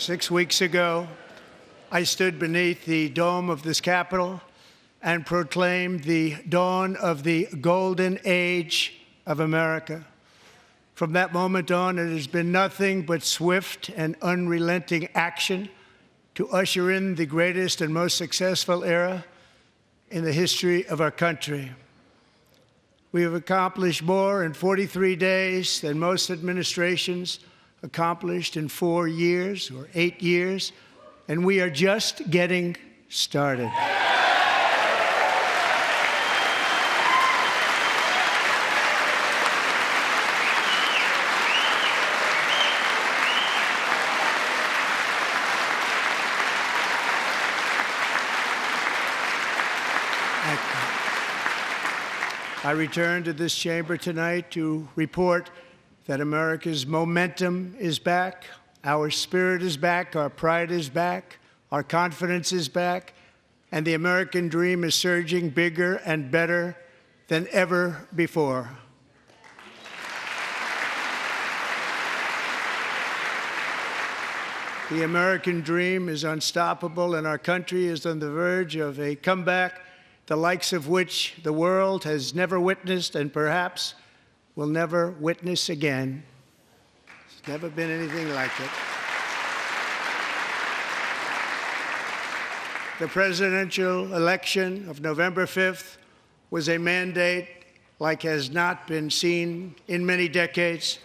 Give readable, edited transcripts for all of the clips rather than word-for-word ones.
6 weeks ago, I stood beneath the dome of this Capitol and proclaimed the dawn of the golden age of America. From that moment on, it has been nothing but swift and unrelenting action to usher in the greatest and most successful era in the history of our country. We have accomplished more in 43 days than most administrations accomplished in 4 years or 8 years, and we are just getting started. I return to this chamber tonight to report that America's momentum is back, our spirit is back, our pride is back, our confidence is back, and the American dream is surging bigger and better than ever before. The American dream is unstoppable, and our country is on the verge of a comeback, the likes of which the world has never witnessed and perhaps will never witness again. There's never been anything like it. The presidential election of November 5th was a mandate like has not been seen in many decades.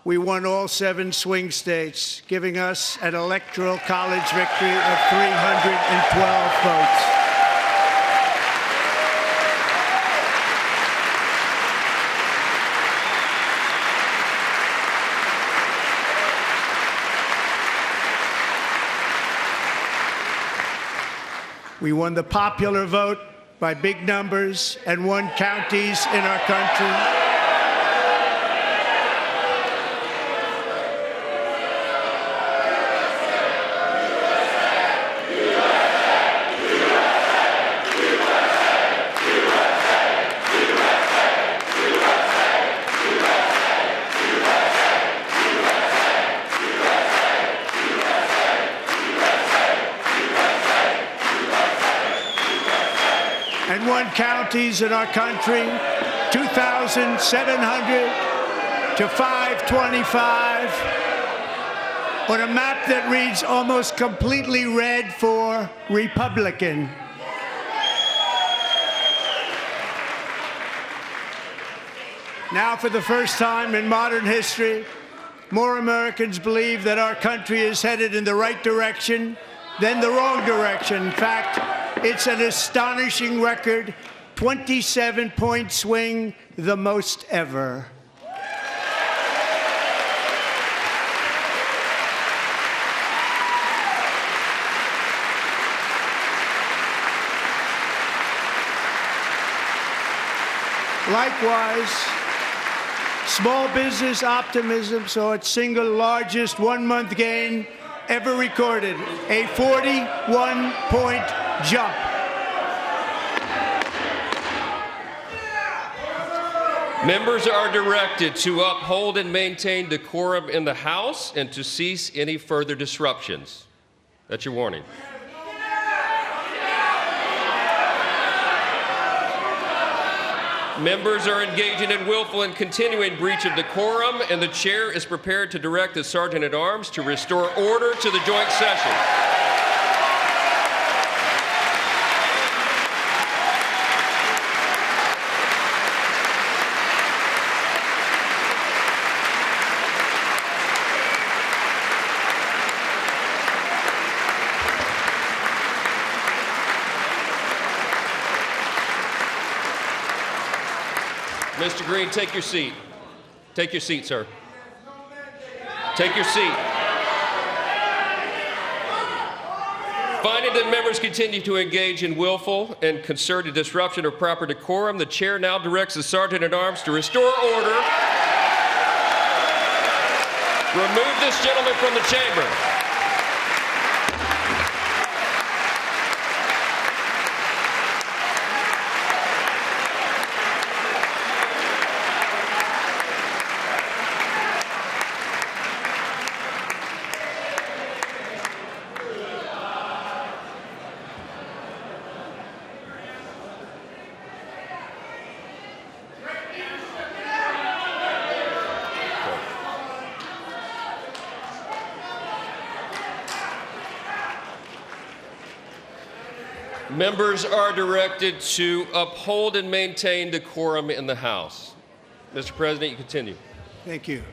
We won all 7 swing states, giving us an electoral college victory of 312 votes. We won the popular vote by big numbers and won counties in our country. And won counties in our country, 2,700 to 525, on a map that reads almost completely red for Republican. Now, for the first time in modern history, more Americans believe that our country is headed in the right direction than the wrong direction. In fact, it's an astonishing record, 27-point swing, the most ever. Likewise, small business optimism saw its single largest one-month gain ever recorded, a 41-point jump. Members are directed to uphold and maintain decorum in the House and to cease any further disruptions. That's your warning. Members are engaging in willful and continuing breach of decorum, and the chair is prepared to direct the Sergeant-at-Arms to restore order to the joint session. Mr. Green, take your seat. Take your seat, sir. Take your seat. Finding that members continue to engage in willful and concerted disruption of proper decorum, the chair now directs the Sergeant-at-Arms to restore order. Remove this gentleman from the chamber. Members are directed to uphold and maintain decorum in the House. Mr. President, you continue. Thank you.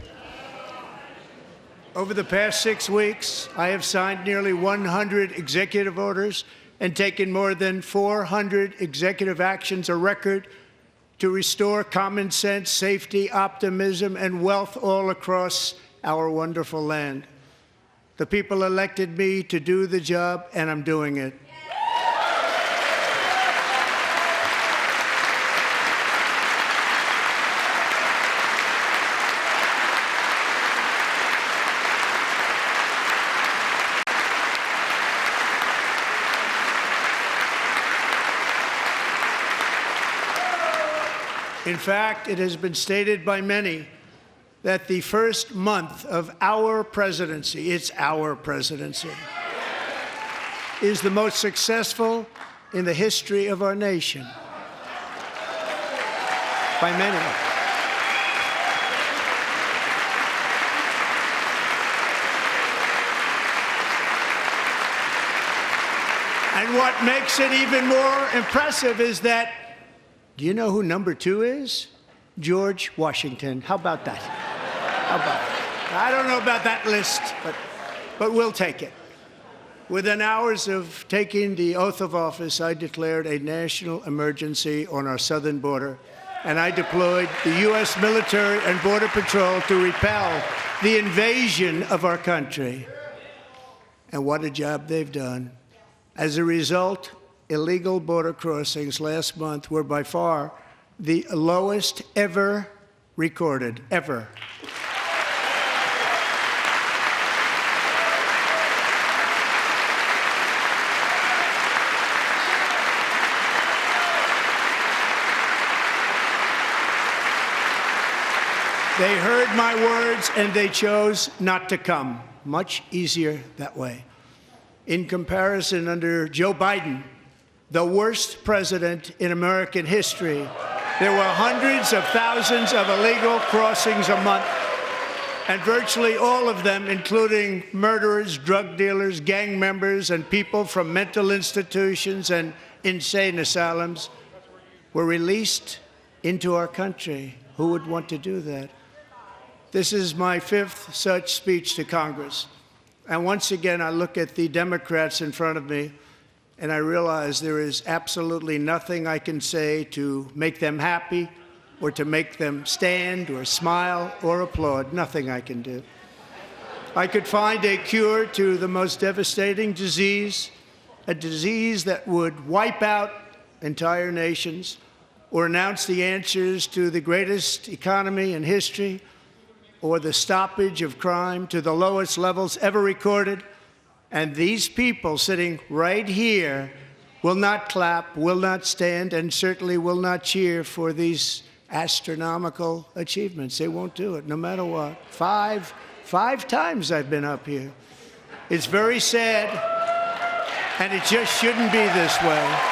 Over the past 6 weeks, I have signed nearly 100 executive orders and taken more than 400 executive actions, a record, to restore common sense, safety, optimism, and wealth all across our wonderful land. The people elected me to do the job, and I'm doing it. In fact, it has been stated by many that the first month of our presidency, it's our presidency, is the most successful in the history of our nation. By many. And what makes it even more impressive is that, do you know who number 2 is? George Washington. How about that? How about that? I don't know about that list, but we'll take it. Within hours of taking the oath of office, I declared a national emergency on our southern border, and I deployed the U.S. military and Border Patrol to repel the invasion of our country. And what a job they've done. As a result, illegal border crossings last month were by far the lowest ever recorded, ever. They heard my words and they chose not to come. Much easier that way. In comparison, under Joe Biden, the worst president in American history, there were hundreds of thousands of illegal crossings a month, and virtually all of them, including murderers, drug dealers, gang members, and people from mental institutions and insane asylums, were released into our country. Who would want to do that? This is my 5th such speech to Congress. And once again, I look at the Democrats in front of me, and I realize there is absolutely nothing I can say to make them happy or to make them stand or smile or applaud. Nothing I can do. I could find a cure to the most devastating disease, a disease that would wipe out entire nations, or announce the answers to the greatest economy in history, or the stoppage of crime to the lowest levels ever recorded. And these people sitting right here will not clap, will not stand, and certainly will not cheer for these astronomical achievements. They won't do it, no matter what. Five times I've been up here. It's very sad, and it just shouldn't be this way.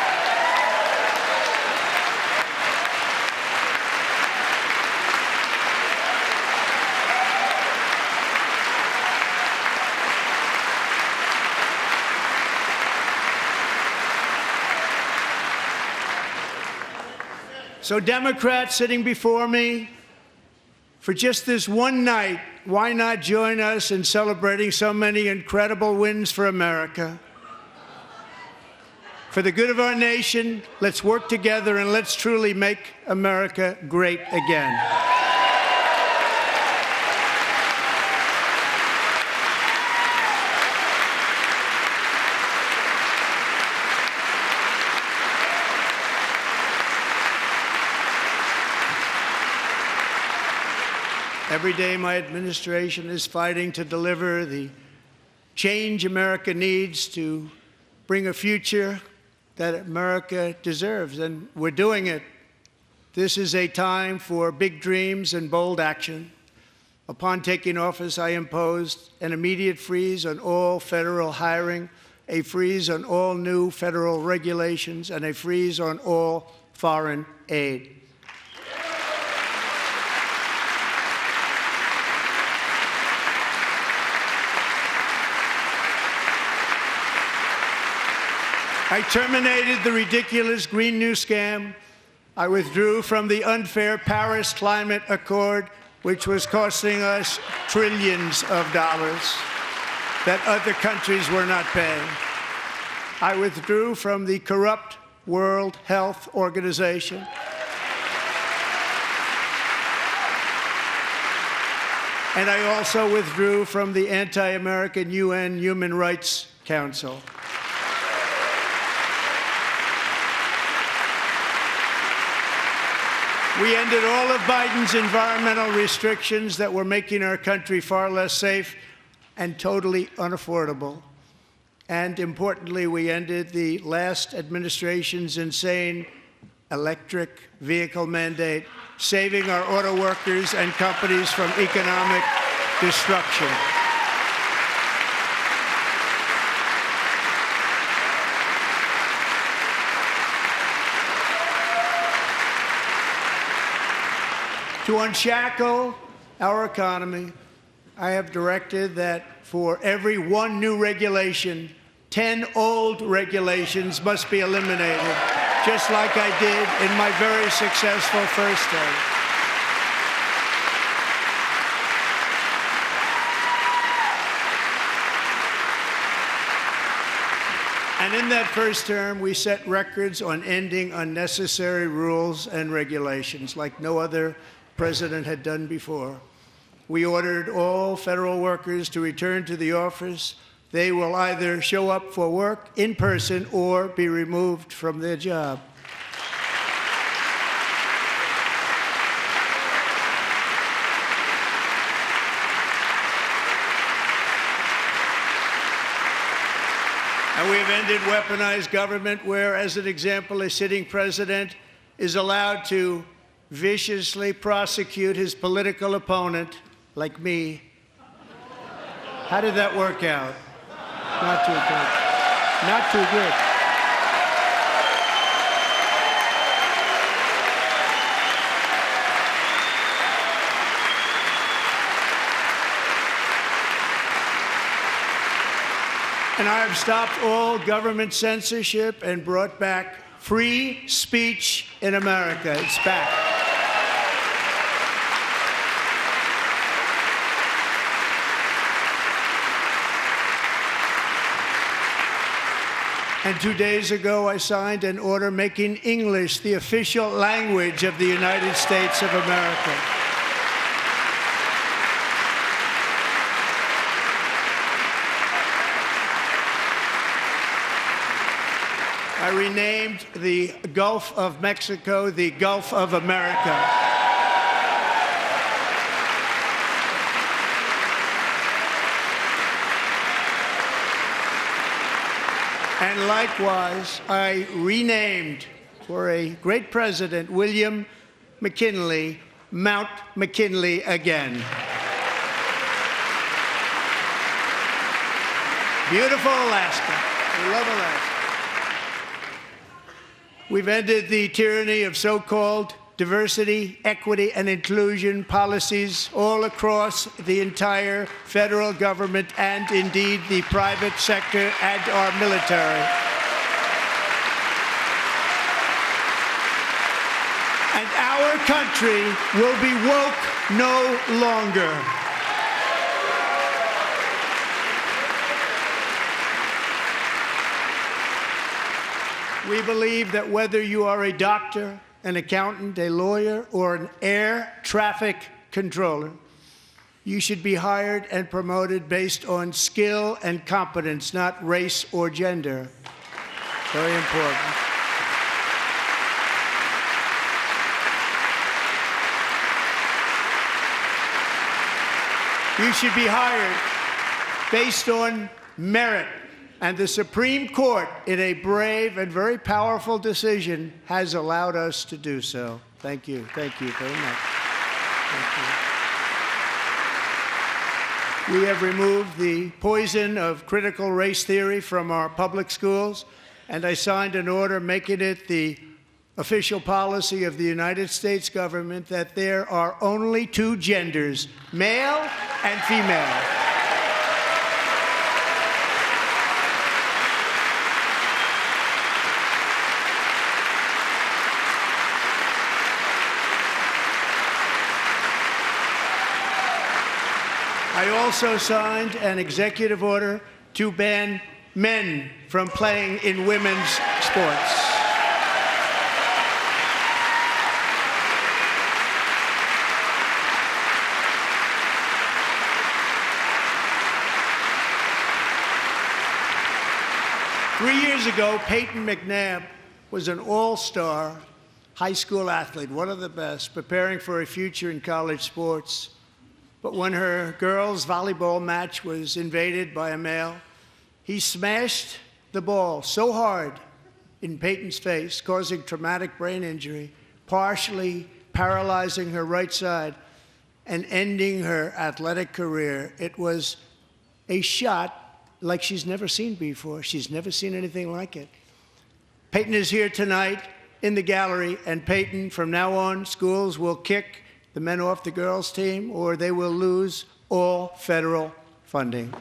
So Democrats sitting before me, for just this one night, why not join us in celebrating so many incredible wins for America? For the good of our nation, let's work together and let's truly make America great again. Every day, my administration is fighting to deliver the change America needs to bring a future that America deserves, and we're doing it. This is a time for big dreams and bold action. Upon taking office, I imposed an immediate freeze on all federal hiring, a freeze on all new federal regulations, and a freeze on all foreign aid. I terminated the ridiculous Green New Scam. I withdrew from the unfair Paris Climate Accord, which was costing us trillions of dollars that other countries were not paying. I withdrew from the corrupt World Health Organization. And I also withdrew from the anti-American UN Human Rights Council. We ended all of Biden's environmental restrictions that were making our country far less safe and totally unaffordable. And importantly, we ended the last administration's insane electric vehicle mandate, saving our auto workers and companies from economic destruction. To unshackle our economy, I have directed that for every one new regulation, 10 old regulations must be eliminated, just like I did in my very successful first term. And in that first term, we set records on ending unnecessary rules and regulations like no other president had done before. We ordered all federal workers to return to the office. They will either show up for work in person or be removed from their job. And we've ended weaponized government where, as an example, a sitting president is allowed to viciously prosecute his political opponent, like me. How did that work out? Not too good. Not too good. And I have stopped all government censorship and brought back free speech in America. It's back. And 2 days ago, I signed an order making English the official language of the United States of America. I renamed the Gulf of Mexico the Gulf of America. And likewise, I renamed, for a great president, William McKinley, Mount McKinley again. Beautiful Alaska. We love Alaska. We've ended the tyranny of so-called diversity, equity, and inclusion policies all across the entire federal government and indeed the private sector and our military. And our country will be woke no longer. We believe that whether you are a doctor, an accountant, a lawyer, or an air traffic controller, you should be hired and promoted based on skill and competence, not race or gender. Very important. You should be hired based on merit. And the Supreme Court, in a brave and very powerful decision, has allowed us to do so. Thank you. Thank you very much. Thank you. We have removed the poison of critical race theory from our public schools, and I signed an order making it the official policy of the United States government that there are only two genders, male and female. I also signed an executive order to ban men from playing in women's sports. Three years ago, Peyton McNabb was an all-star high school athlete, one of the best, preparing for a future in college sports. But when her girls' volleyball match was invaded by a male, he smashed the ball so hard in Peyton's face, causing traumatic brain injury, partially paralyzing her right side and ending her athletic career. It was a shot like she's never seen before. She's never seen anything like it. Peyton is here tonight in the gallery, and Peyton, from now on, schools will kick the men off the girls' team, or they will lose all federal funding.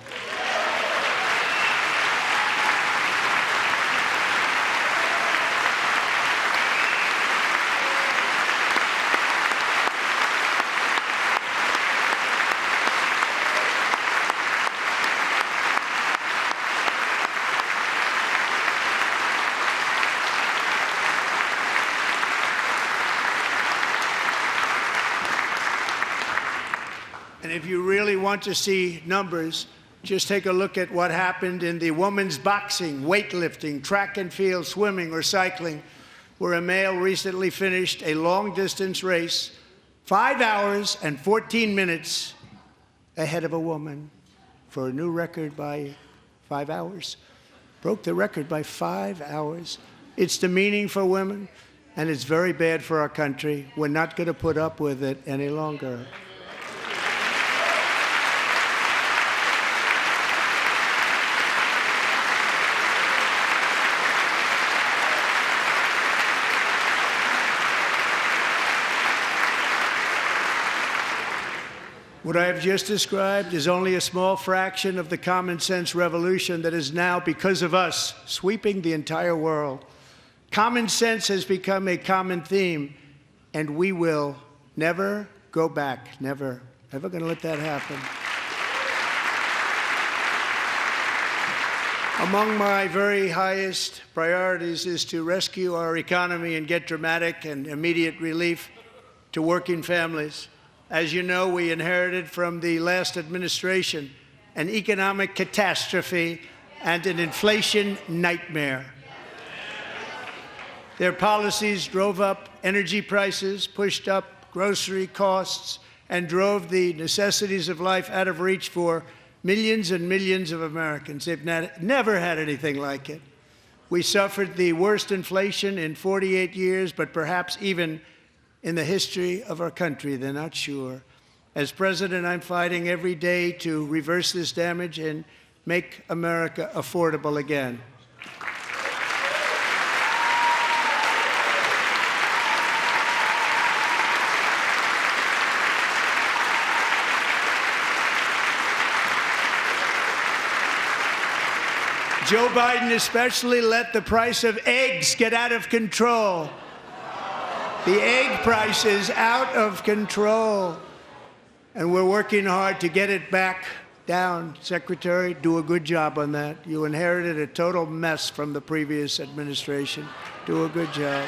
And if you really want to see numbers, just take a look at what happened in the women's boxing, weightlifting, track and field, swimming, or cycling, where a male recently finished a long-distance race 5 hours and 14 minutes ahead of a woman for a new record by 5 hours. Broke the record by 5 hours. It's demeaning for women, and it's very bad for our country. We're not going to put up with it any longer. What I have just described is only a small fraction of the common sense revolution that is now, because of us, sweeping the entire world. Common sense has become a common theme, and we will never go back. Never. Never going to let that happen. Among my very highest priorities is to rescue our economy and get dramatic and immediate relief to working families. As you know, we inherited from the last administration an economic catastrophe and an inflation nightmare. Their policies drove up energy prices, pushed up grocery costs, and drove the necessities of life out of reach for millions and millions of Americans. They've never had anything like it. We suffered the worst inflation in 48 years, but perhaps even in the history of our country. They're not sure. As president, I'm fighting every day to reverse this damage and make America affordable again. Joe Biden especially let the price of eggs get out of control. The egg price is out of control, and we're working hard to get it back down. Secretary, do a good job on that. You inherited a total mess from the previous administration. Do a good job.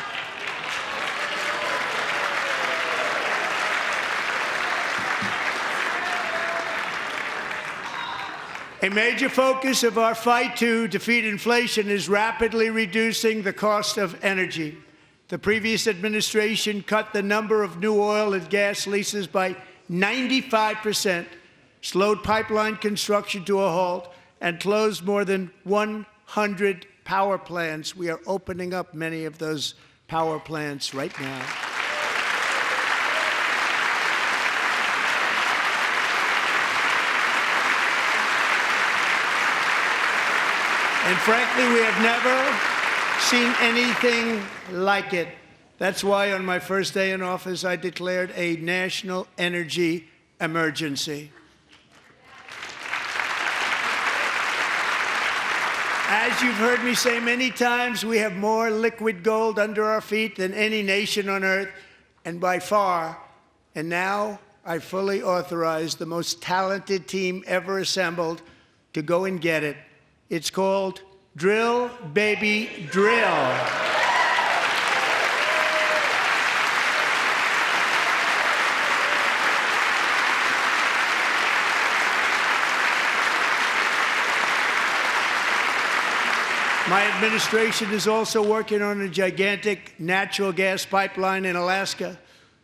A major focus of our fight to defeat inflation is rapidly reducing the cost of energy. The previous administration cut the number of new oil and gas leases by 95%, slowed pipeline construction to a halt, and closed more than 100 power plants. We are opening up many of those power plants right now. And frankly, we have never seen anything like it. That's why on my first day in office, I declared a national energy emergency. As you've heard me say many times, we have more liquid gold under our feet than any nation on earth, and by far. And now I fully authorize the most talented team ever assembled to go and get it. It's called Drill, Baby, Drill. My administration is also working on a gigantic natural gas pipeline in Alaska,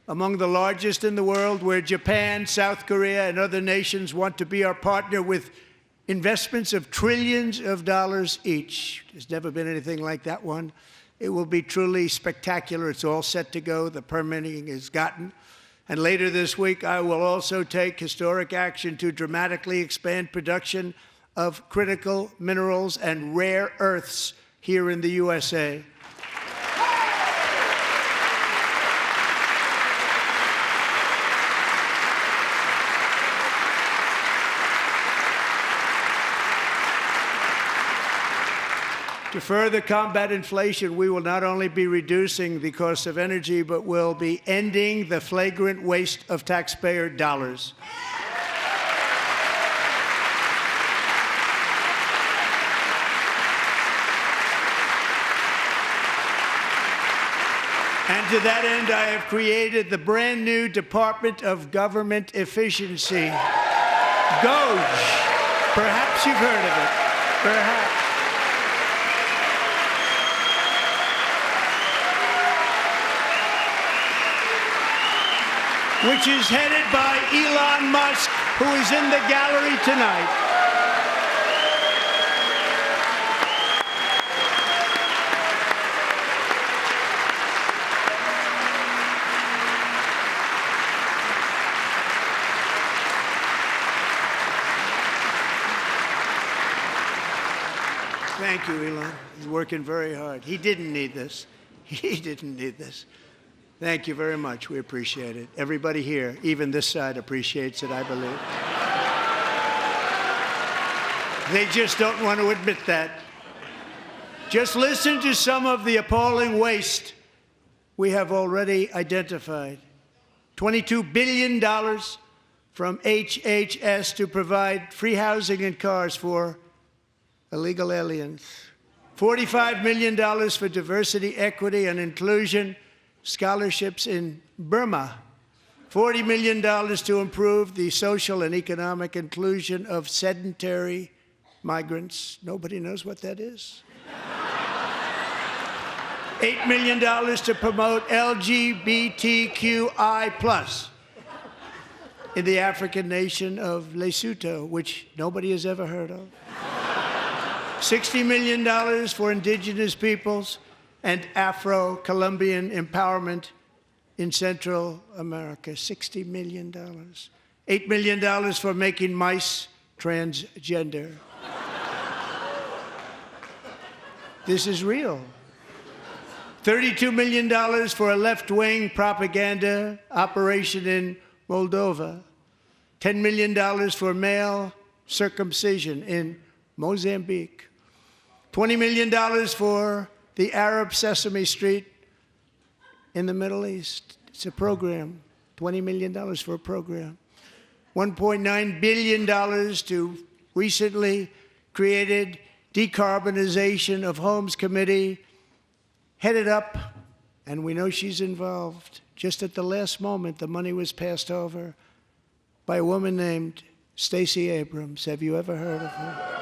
among the largest in the world, where Japan, South Korea, and other nations want to be our partner with investments of trillions of dollars each. There's never been anything like that one. It will be truly spectacular. It's all set to go. The permitting is gotten. And later this week, I will also take historic action to dramatically expand production of critical minerals and rare earths here in the USA. To further combat inflation, we will not only be reducing the cost of energy, but will be ending the flagrant waste of taxpayer dollars. And to that end, I have created the brand new Department of Government Efficiency, DOGE. Perhaps you've heard of it. Perhaps. Which is headed by Elon Musk, who is in the gallery tonight. Thank you, Elon. He's working very hard. He didn't need this. He didn't need this. Thank you very much. We appreciate it. Everybody here, even this side, appreciates it, I believe. They just don't want to admit that. Just listen to some of the appalling waste we have already identified. $22 billion from HHS to provide free housing and cars for illegal aliens. $45 million for diversity, equity, and inclusion scholarships in Burma. $40 million to improve the social and economic inclusion of sedentary migrants. Nobody knows what that is. $8 million to promote LGBTQI+ in the African nation of Lesotho, which nobody has ever heard of. $60 million for indigenous peoples and Afro-Colombian empowerment in Central America. $60 million. $8 million for making mice transgender. This is real. $32 million for a left-wing propaganda operation in Moldova. $10 million for male circumcision in Mozambique. $20 million for the Arab Sesame Street in the Middle East. It's a program. $20 million for a program. $1.9 billion to recently created Decarbonization of Homes Committee, headed up, and we know she's involved. Just at the last moment, the money was passed over by a woman named Stacey Abrams. Have you ever heard of her?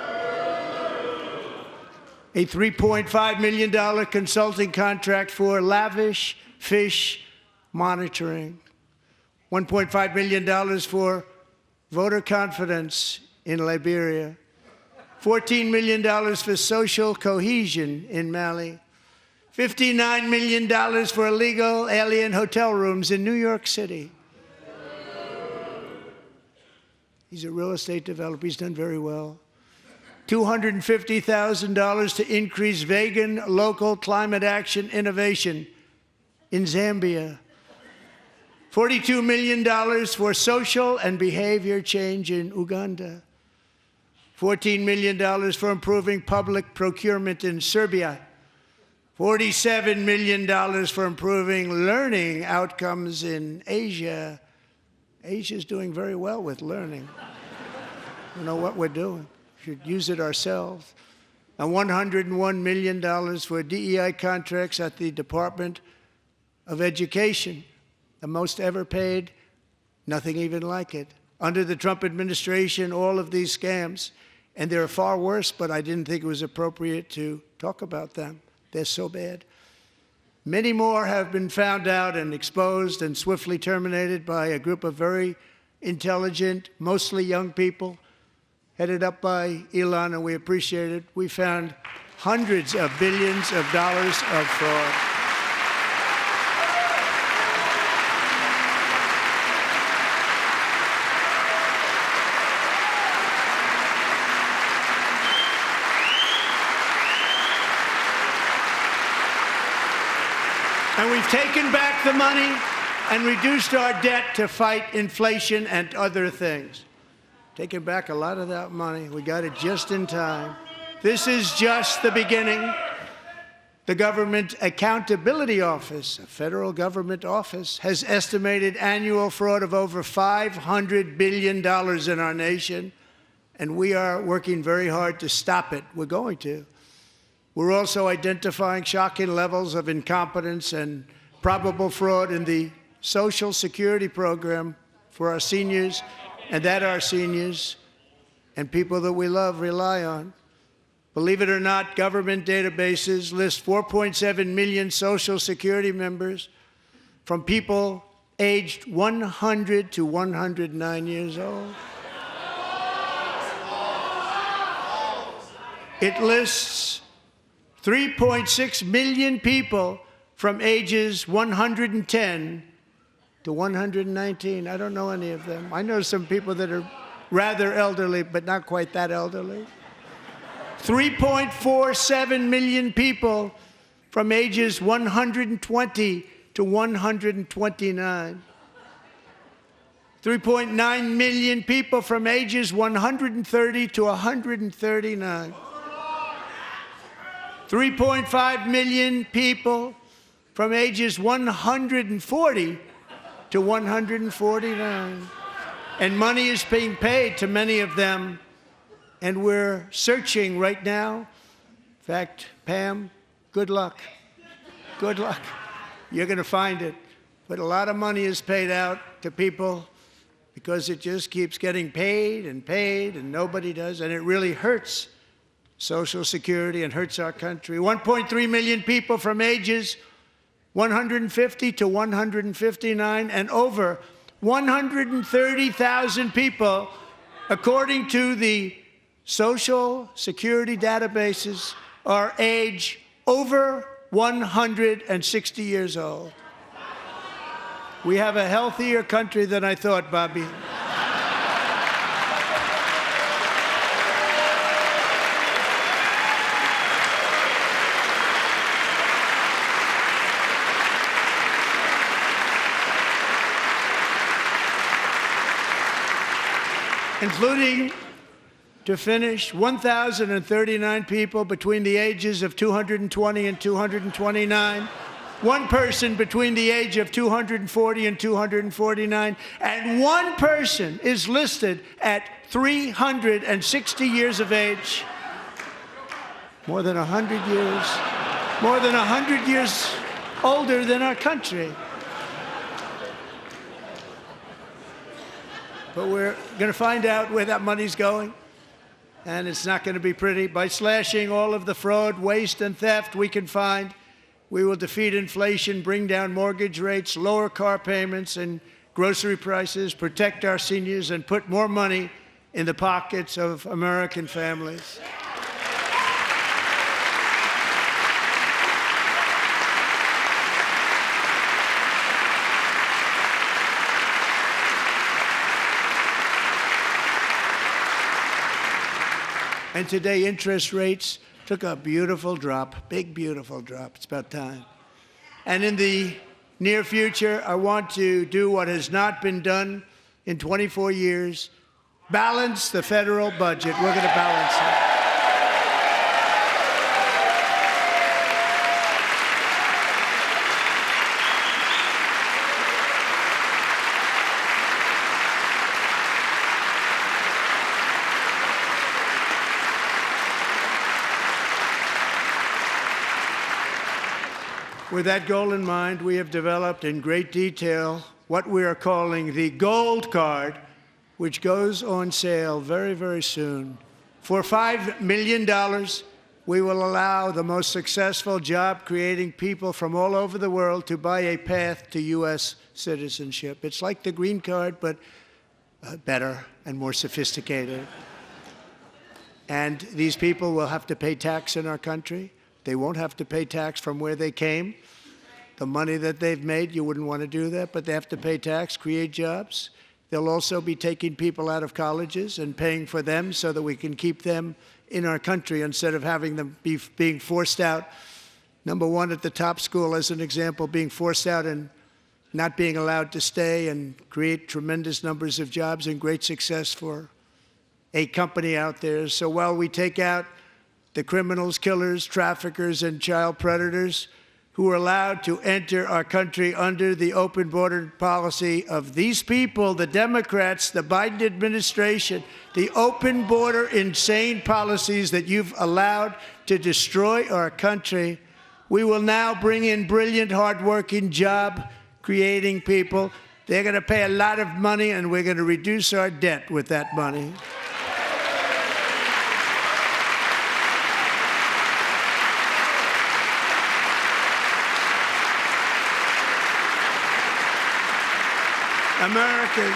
A $3.5 million consulting contract for lavish fish monitoring. $1.5 million for voter confidence in Liberia. $14 million for social cohesion in Mali. $59 million for illegal alien hotel rooms in New York City. He's a real estate developer. He's done very well. $250,000 to increase vegan local climate action innovation in Zambia. $42 million for social and behavior change in Uganda. $14 million for improving public procurement in Serbia. $47 million for improving learning outcomes in Asia. Asia's doing very well with learning. We know what we're doing. We should use it ourselves. And $101 million for DEI contracts at the Department of Education, the most ever paid, nothing even like it. Under the Trump administration, all of these scams, and they're far worse, but I didn't think it was appropriate to talk about them. They're so bad. Many more have been found out and exposed and swiftly terminated by a group of very intelligent, mostly young people, headed up by Elon, and we appreciate it. We found hundreds of billions of dollars of fraud. And we've taken back the money and reduced our debt to fight inflation and other things. Taken back a lot of that money. We got it just in time. This is just the beginning. The Government Accountability Office, a federal government office, has estimated annual fraud of over $500 billion in our nation, and we are working very hard to stop it. We're going to. We're also identifying shocking levels of incompetence and probable fraud in the Social Security program for our seniors, and that our seniors and people that we love rely on. Believe it or not, government databases list 4.7 million Social Security members from people aged 100 to 109 years old. It lists 3.6 million people from ages 110 to 119. I don't know any of them. I know some people that are rather elderly, but not quite that elderly. 3.47 million people from ages 120 to 129. 3.9 million people from ages 130 to 139. 3.5 million people from ages 140 to 149. And money is being paid to many of them, and we're searching right now. In fact, Pam, good luck. Good luck. You're going to find it. But a lot of money is paid out to people because it just keeps getting paid, and nobody does, and it really hurts Social Security and hurts our country. 1.3 million people from ages 150 to 159, and over 130,000 people, according to the Social Security databases, are age over 160 years old. We have a healthier country than I thought, Bobby. Including, to finish, 1,039 people between the ages of 220 and 229, one person between the age of 240 and 249, and one person is listed at 360 years of age. More than 100 years older than our country. But we're going to find out where that money's going, and it's not going to be pretty. By slashing all of the fraud, waste, and theft we can find, we will defeat inflation, bring down mortgage rates, lower car payments and grocery prices, protect our seniors, and put more money in the pockets of American families. And today, interest rates took a beautiful drop, big, beautiful drop. It's about time. And in the near future, I want to do what has not been done in 24 years, balance the federal budget. We're going to balance it. With that goal in mind, we have developed in great detail what we are calling the Gold Card, which goes on sale very, very soon. For $5 million, we will allow the most successful job-creating people from all over the world to buy a path to U.S. citizenship. It's like the green card, but better and more sophisticated. And these people will have to pay tax in our country. They won't have to pay tax from where they came. The money that they've made, you wouldn't want to do that, but they have to pay tax, create jobs. They'll also be taking people out of colleges and paying for them so that we can keep them in our country instead of having them being forced out. Number one, at the top school, as an example, being forced out and not being allowed to stay and create tremendous numbers of jobs and great success for a company out there. So while we take out the criminals, killers, traffickers, and child predators who are allowed to enter our country under the open border policy of these people, the Democrats, the Biden administration, the open border insane policies that you've allowed to destroy our country, we will now bring in brilliant, hardworking, job-creating people. They're going to pay a lot of money, and we're going to reduce our debt with that money. Americans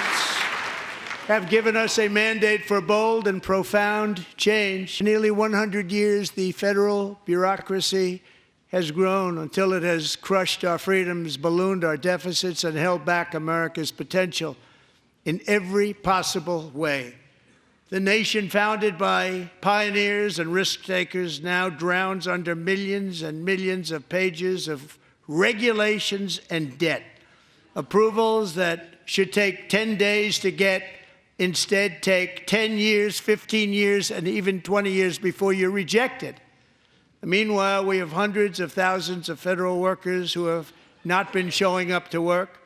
have given us a mandate for bold and profound change. In nearly 100 years, the federal bureaucracy has grown until it has crushed our freedoms, ballooned our deficits, and held back America's potential in every possible way. The nation founded by pioneers and risk-takers now drowns under millions and millions of pages of regulations and debt. Approvals that should take 10 days to get instead take 10 years, 15 years, and even 20 years before you're rejected. Meanwhile, we have hundreds of thousands of federal workers who have not been showing up to work.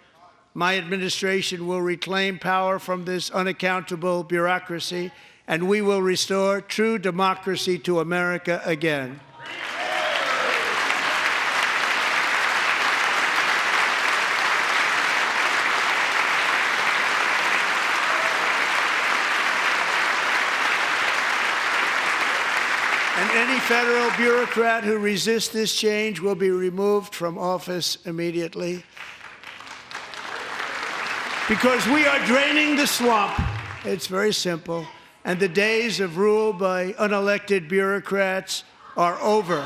My administration will reclaim power from this unaccountable bureaucracy, and we will restore true democracy to America again. And any federal bureaucrat who resists this change will be removed from office immediately. Because we are draining the swamp. It's very simple. And the days of rule by unelected bureaucrats are over.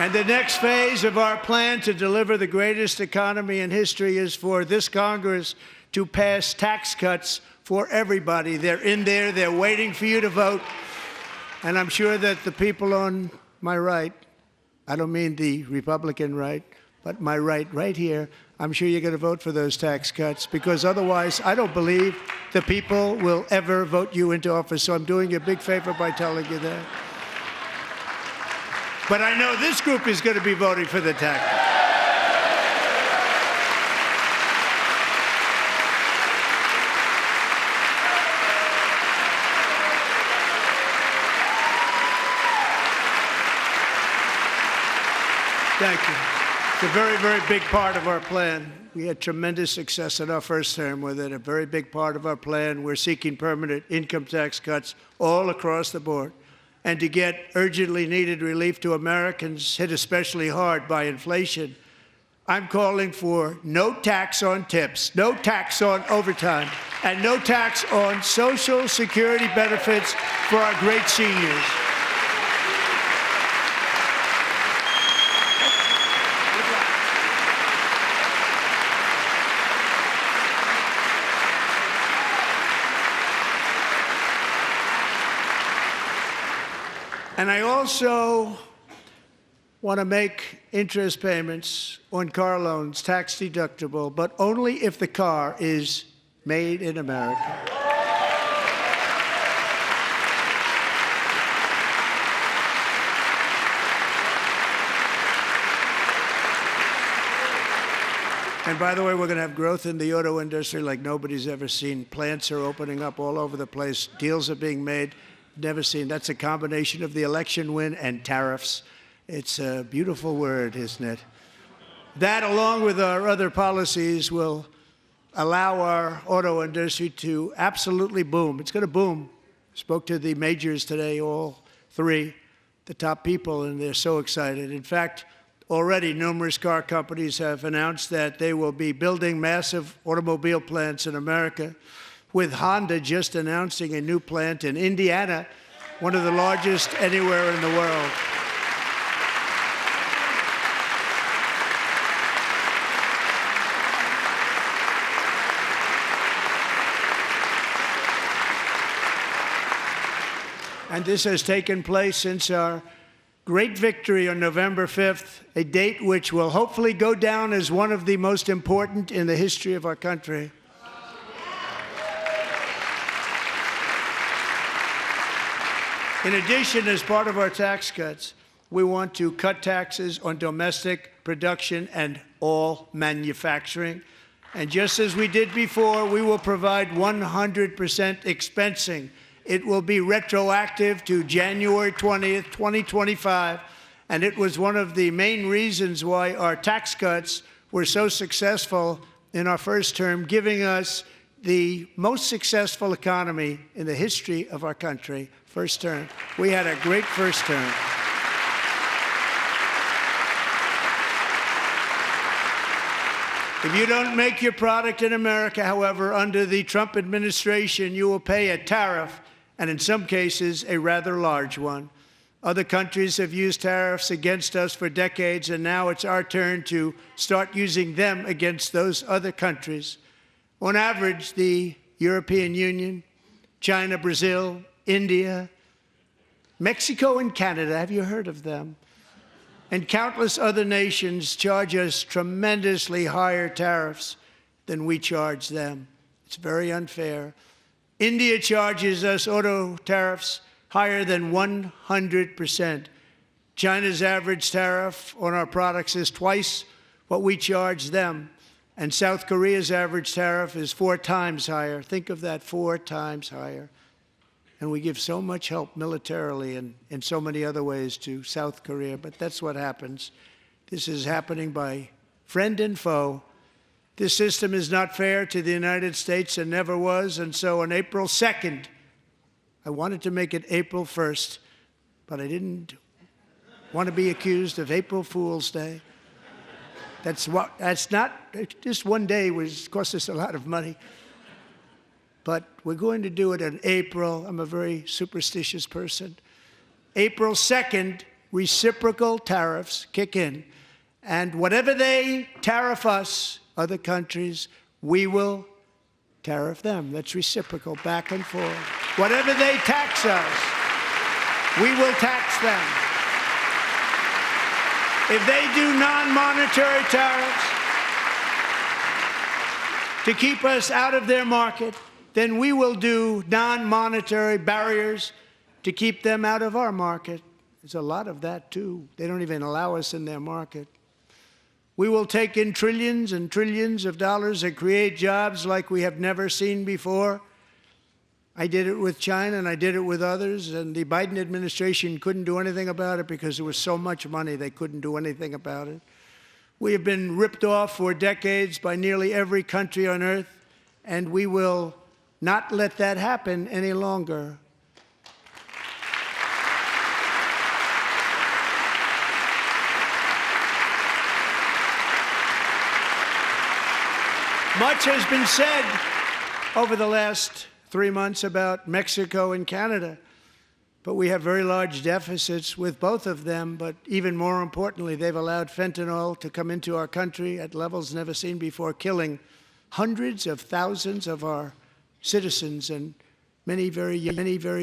And the next phase of our plan to deliver the greatest economy in history is for this Congress to pass tax cuts for everybody. They're in there. They're waiting for you to vote. And I'm sure that the people on my right, I don't mean the Republican right, but my right here, I'm sure you're going to vote for those tax cuts, because otherwise I don't believe the people will ever vote you into office. So I'm doing you a big favor by telling you that. But I know this group is going to be voting for the tax. Thank you. It's a very, very big part of our plan. We had tremendous success in our first term with it. A very big part of our plan. We're seeking permanent income tax cuts all across the board. And to get urgently needed relief to Americans hit especially hard by inflation, I'm calling for no tax on tips, no tax on overtime, and no tax on Social Security benefits for our great seniors. And I also want to make interest payments on car loans tax deductible, but only if the car is made in America. And by the way, we're going to have growth in the auto industry like nobody's ever seen. Plants are opening up all over the place. Deals are being made. Never seen. That's a combination of the election win and tariffs. It's a beautiful word, isn't it? That, along with our other policies, will allow our auto industry to absolutely boom. It's going to boom. Spoke to the majors today, all three, the top people, and they're so excited. In fact, already numerous car companies have announced that they will be building massive automobile plants in America, with Honda just announcing a new plant in Indiana, one of the largest anywhere in the world. And this has taken place since our great victory on November 5th, a date which will hopefully go down as one of the most important in the history of our country. In addition, as part of our tax cuts, we want to cut taxes on domestic production and all manufacturing. And just as we did before, we will provide 100% expensing. It will be retroactive to January 20th, 2025, and it was one of the main reasons why our tax cuts were so successful in our first term, giving us the most successful economy in the history of our country. First term. We had a great first term. If you don't make your product in America, however, under the Trump administration, you will pay a tariff, and in some cases, a rather large one. Other countries have used tariffs against us for decades, and now it's our turn to start using them against those other countries. On average, the European Union, China, Brazil, India, Mexico, and Canada, have you heard of them? And countless other nations charge us tremendously higher tariffs than we charge them. It's very unfair. India charges us auto tariffs higher than 100%. China's average tariff on our products is twice what we charge them. And South Korea's average tariff is 4 times higher. Think of that, 4 times higher. And we give so much help militarily and in so many other ways to South Korea, but that's what happens. This is happening by friend and foe. This system is not fair to the United States and never was, and so on April 2nd, I wanted to make it April 1st, but I didn't want to be accused of April Fool's Day. That's not, just one day cost us a lot of money. But we're going to do it in April. I'm a very superstitious person. April 2nd, reciprocal tariffs kick in. And whatever they tariff us, other countries, we will tariff them. That's reciprocal, back and forth. Whatever they tax us, we will tax them. If they do non-monetary tariffs to keep us out of their market, then we will do non-monetary barriers to keep them out of our market. There's a lot of that, too. They don't even allow us in their market. We will take in trillions and trillions of dollars and create jobs like we have never seen before. I did it with China, and I did it with others, and the Biden administration couldn't do anything about it because there was so much money they couldn't do anything about it. We have been ripped off for decades by nearly every country on earth, and we will not let that happen any longer. Much has been said over the last 3 months about Mexico and Canada, but we have very large deficits with both of them. But even more importantly, they've allowed fentanyl to come into our country at levels never seen before, killing hundreds of thousands of our citizens and many very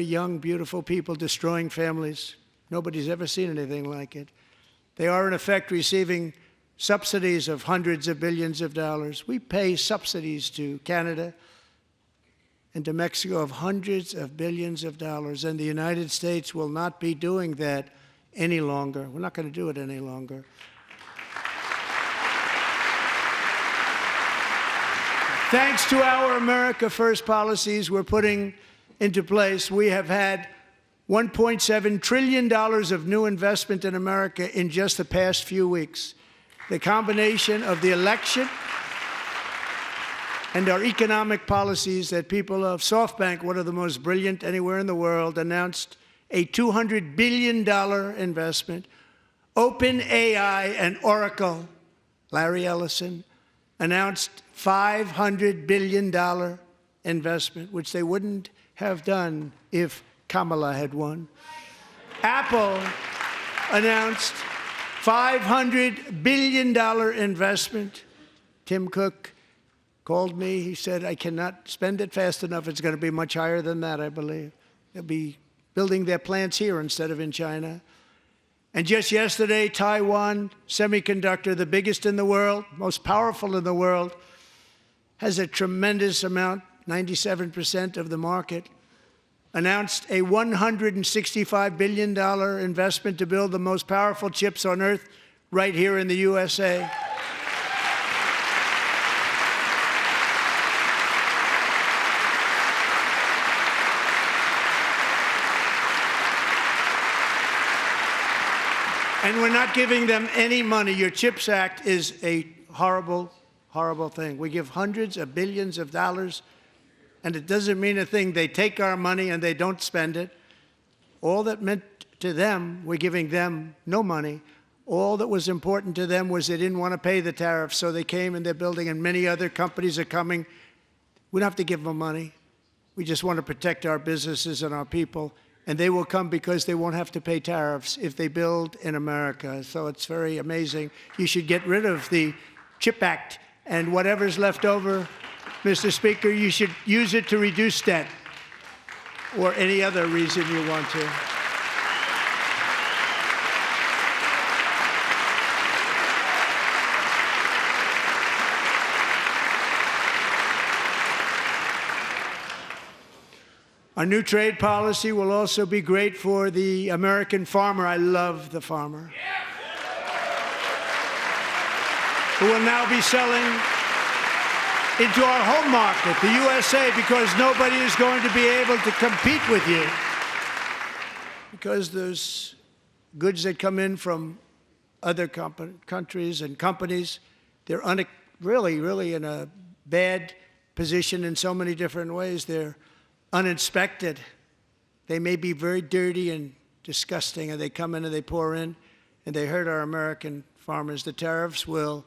young, beautiful people, destroying families. Nobody's ever seen anything like it. They are, in effect, receiving subsidies of hundreds of billions of dollars. We pay subsidies to Canada and to Mexico of hundreds of billions of dollars, and the United States will not be doing that any longer. We're not going to do it any longer. Thanks to our America First policies we're putting into place, we have had $1.7 trillion of new investment in America in just the past few weeks. The combination of the election and our economic policies that people of SoftBank, one of the most brilliant anywhere in the world, announced a $200 billion investment. OpenAI and Oracle, Larry Ellison, announced $500 billion investment, which they wouldn't have done if Kamala had won. Apple announced $500 billion investment. Tim Cook called me. He said, I cannot spend it fast enough. It's going to be much higher than that, I believe. They'll be building their plants here instead of in China. And just yesterday, Taiwan Semiconductor, the biggest in the world, most powerful in the world, has a tremendous amount, 97% of the market, announced a $165 billion investment to build the most powerful chips on earth right here in the USA. And we're not giving them any money. Your CHIPS Act is a horrible, horrible thing. We give hundreds of billions of dollars, and it doesn't mean a thing. They take our money and they don't spend it. All that meant to them, we're giving them no money. All that was important to them was they didn't want to pay the tariffs, so they came and they're building, and many other companies are coming. We don't have to give them money. We just want to protect our businesses and our people. And they will come because they won't have to pay tariffs if they build in America. So it's very amazing. You should get rid of the CHIP Act, and whatever's left over, Mr. Speaker, you should use it to reduce debt or any other reason you want to. Our new trade policy will also be great for the American farmer. I love the farmer, who will now be selling into our home market, the USA, because nobody is going to be able to compete with you. Because those goods that come in from other countries and companies, they're really in a bad position in so many different ways. They're uninspected. They may be very dirty and disgusting, and they come in and they pour in, and they hurt our American farmers. The tariffs will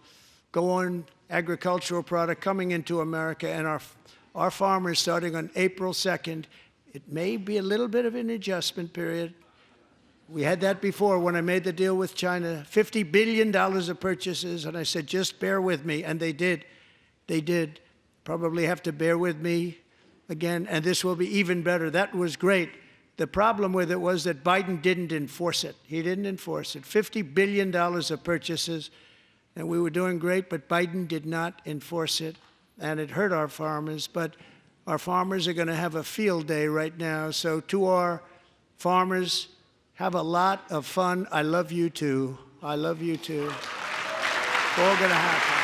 go on agricultural product coming into America, and our farmers, starting on April 2nd, it may be a little bit of an adjustment period. We had that before when I made the deal with China, $50 billion of purchases, and I said, just bear with me, and they did. They did. Probably have to bear with me again, and this will be even better. That was great. The problem with it was that Biden didn't enforce it. He didn't enforce it. $50 billion of purchases, and we were doing great, but Biden did not enforce it, and it hurt our farmers. But our farmers are going to have a field day right now. So to our farmers, have a lot of fun. I love you too. I love you too. It's all going to happen.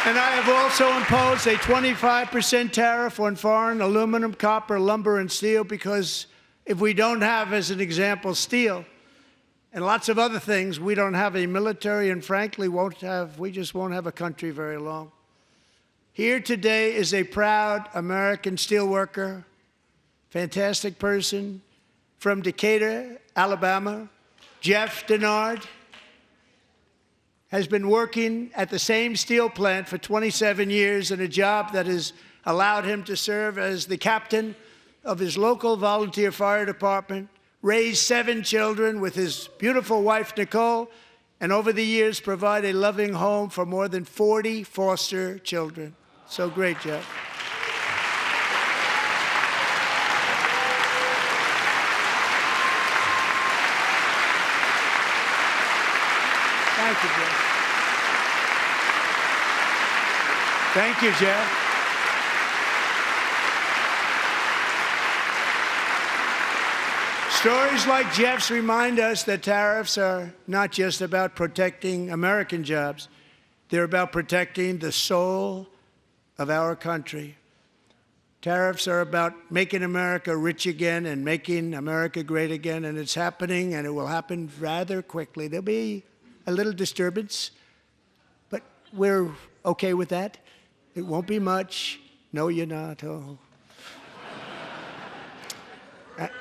And I have also imposed a 25% tariff on foreign aluminum, copper, lumber, and steel, because if we don't have, as an example, steel and lots of other things, we don't have a military, and frankly, we just won't have a country very long. Here today is a proud American steelworker, fantastic person from Decatur, Alabama, Jeff Denard. Has been working at the same steel plant for 27 years in a job that has allowed him to serve as the captain of his local volunteer fire department, raise 7 children with his beautiful wife, Nicole, and over the years provide a loving home for more than 40 foster children. So great, Jeff. Thank you, Jeff. Thank you, Jeff. Stories like Jeff's remind us that tariffs are not just about protecting American jobs. They're about protecting the soul of our country. Tariffs are about making America rich again and making America great again, and it's happening, and it will happen rather quickly. There'll be a little disturbance, but we're okay with that. It won't be much. No, you're not. Oh.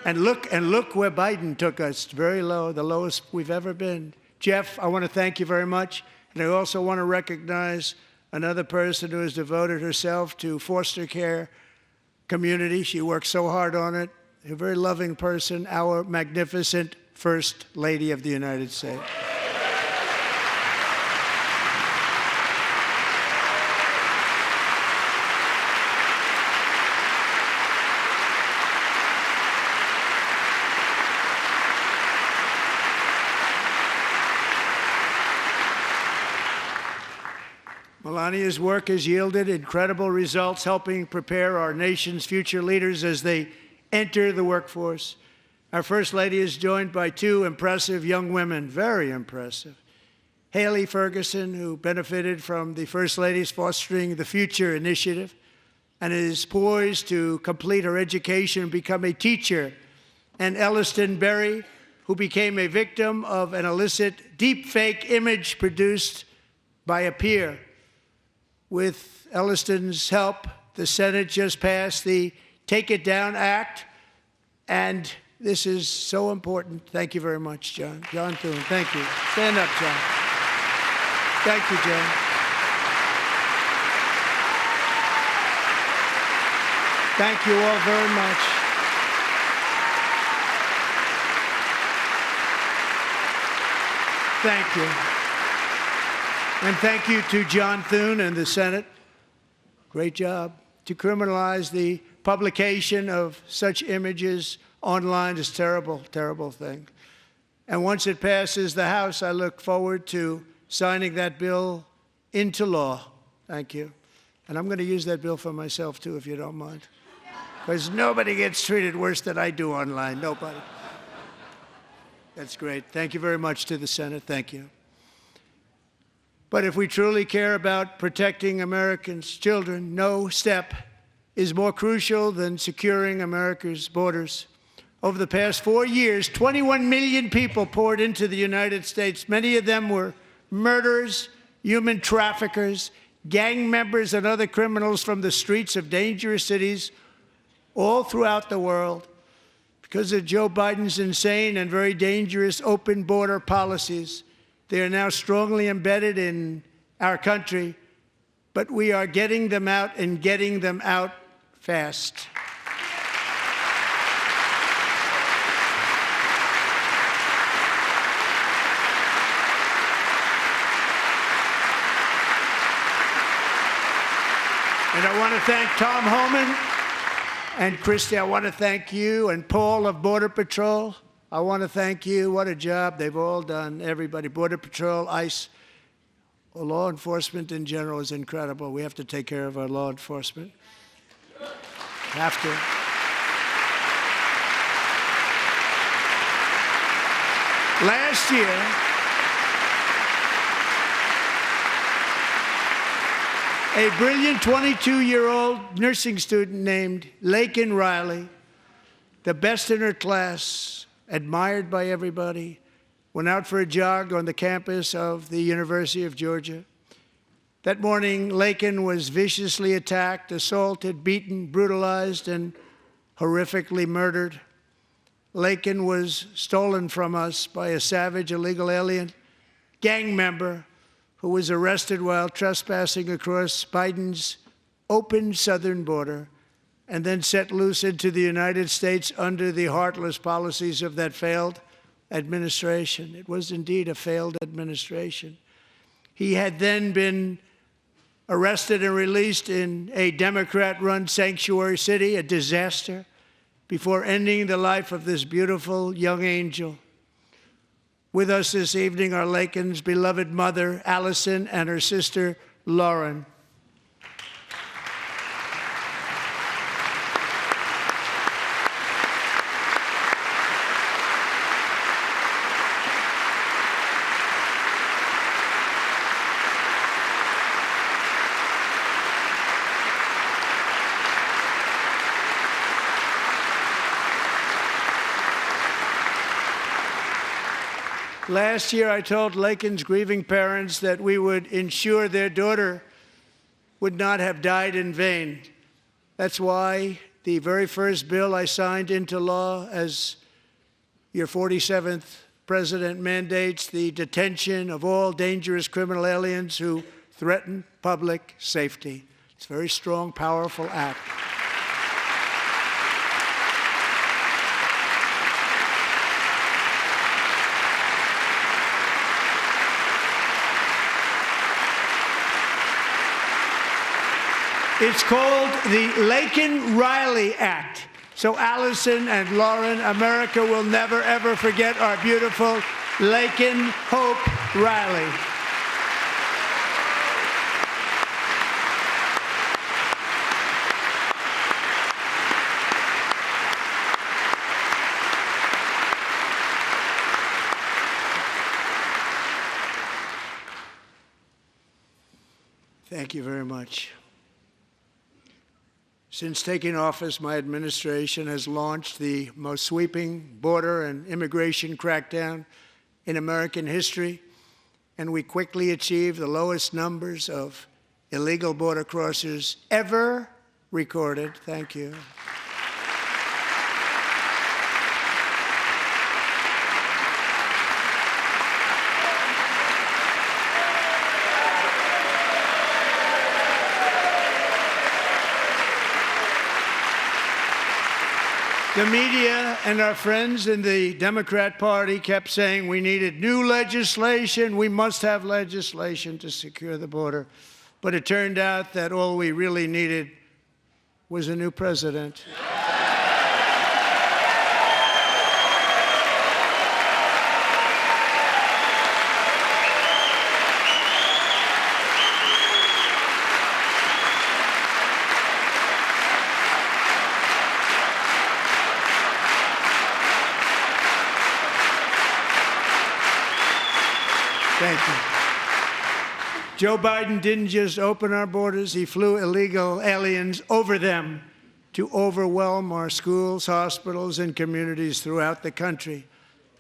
And look where Biden took us, very low, the lowest we've ever been. Jeff, I want to thank you very much. And I also want to recognize another person who has devoted herself to foster care community. She works so hard on it. A very loving person, our magnificent First Lady of the United States. Melania's work has yielded incredible results, helping prepare our nation's future leaders as they enter the workforce. Our First Lady is joined by two impressive young women, very impressive. Haley Ferguson, who benefited from the First Lady's Fostering the Future initiative and is poised to complete her education and become a teacher. And Elliston Berry, who became a victim of an illicit deepfake image produced by a peer. With Elliston's help, the Senate just passed the Take It Down Act, and this is so important. Thank you very much, John. John Thune, thank you. Stand up, John. Thank you, John. Thank you all very much. Thank you. And thank you to John Thune and the Senate. Great job. To criminalize the publication of such images online is a terrible, terrible thing. And once it passes the House, I look forward to signing that bill into law. Thank you. And I'm going to use that bill for myself, too, if you don't mind. Because nobody gets treated worse than I do online. Nobody. That's great. Thank you very much to the Senate. Thank you. But if we truly care about protecting Americans' children, no step is more crucial than securing America's borders. Over the past 4 years, 21 million people poured into the United States. Many of them were murderers, human traffickers, gang members, and other criminals from the streets of dangerous cities all throughout the world. Because of Joe Biden's insane and very dangerous open border policies, they are now strongly embedded in our country, but we are getting them out and getting them out fast. And I want to thank Tom Homan and Christy. I want to thank you and Paul of Border Patrol. I want to thank you. What a job they've all done, everybody. Border Patrol, ICE, law enforcement in general is incredible. We have to take care of our law enforcement. Have to. Last year, a brilliant 22-year-old nursing student named Laken Riley, the best in her class, admired by everybody, went out for a jog on the campus of the University of Georgia. That morning, Laken was viciously attacked, assaulted, beaten, brutalized, and horrifically murdered. Laken was stolen from us by a savage illegal alien gang member who was arrested while trespassing across Biden's open southern border and then set loose into the United States under the heartless policies of that failed administration. It was indeed a failed administration. He had then been arrested and released in a Democrat-run sanctuary city, a disaster, before ending the life of this beautiful young angel. With us this evening are Laken's beloved mother, Allison, and her sister, Lauren. Last year, I told Laken's grieving parents that we would ensure their daughter would not have died in vain. That's why the very first bill I signed into law as your 47th president mandates the detention of all dangerous criminal aliens who threaten public safety. It's a very strong, powerful act. It's called the Laken-Riley Act. So Allison and Lauren, America will never, ever forget our beautiful Laken Hope Riley. Thank you very much. Since taking office, my administration has launched the most sweeping border and immigration crackdown in American history, and we quickly achieved the lowest numbers of illegal border crossers ever recorded. Thank you. The media and our friends in the Democrat Party kept saying we needed new legislation. We must have legislation to secure the border. But it turned out that all we really needed was a new president. Thank you. Joe Biden didn't just open our borders, he flew illegal aliens over them to overwhelm our schools, hospitals, and communities throughout the country.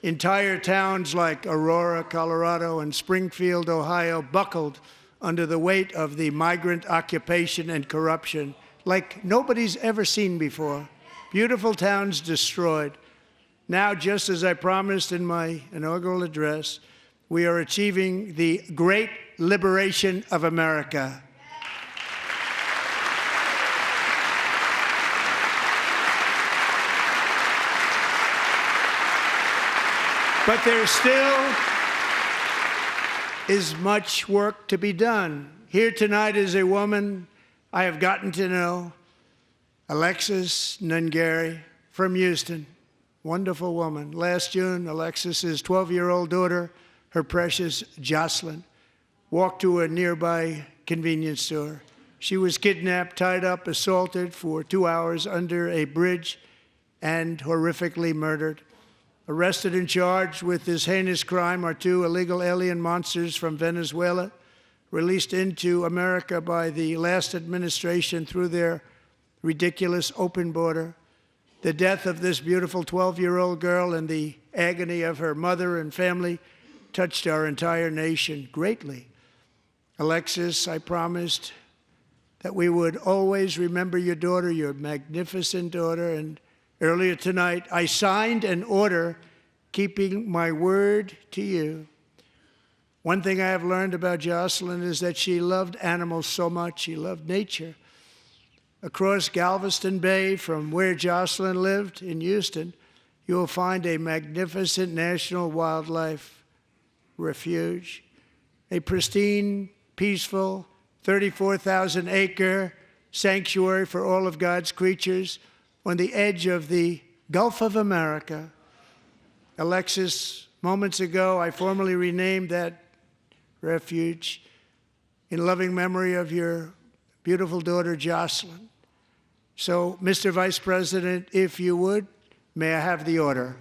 Entire towns like Aurora, Colorado, and Springfield, Ohio, buckled under the weight of the migrant occupation and corruption like nobody's ever seen before. Beautiful towns destroyed. Now, just as I promised in my inaugural address, we are achieving the great liberation of America. But there still is much work to be done. Here tonight is a woman I have gotten to know, Alexis Nungari from Houston. Wonderful woman. Last June, Alexis's 12-year-old daughter, her precious Jocelyn, walked to a nearby convenience store. She was kidnapped, tied up, assaulted for 2 hours under a bridge, and horrifically murdered. Arrested and charged with this heinous crime are 2 illegal alien monsters from Venezuela, released into America by the last administration through their ridiculous open border. The death of this beautiful 12-year-old girl and the agony of her mother and family touched our entire nation greatly. Alexis, I promised that we would always remember your daughter, your magnificent daughter, and earlier tonight I signed an order keeping my word to you. One thing I have learned about Jocelyn is that she loved animals so much. She loved nature. Across Galveston Bay, from where Jocelyn lived in Houston, you will find a magnificent national wildlife refuge, a pristine, peaceful, 34,000-acre sanctuary for all of God's creatures on the edge of the Gulf of America. Alexis, moments ago, I formally renamed that refuge in loving memory of your beautiful daughter, Jocelyn. So, Mr. Vice President, if you would, may I have the order?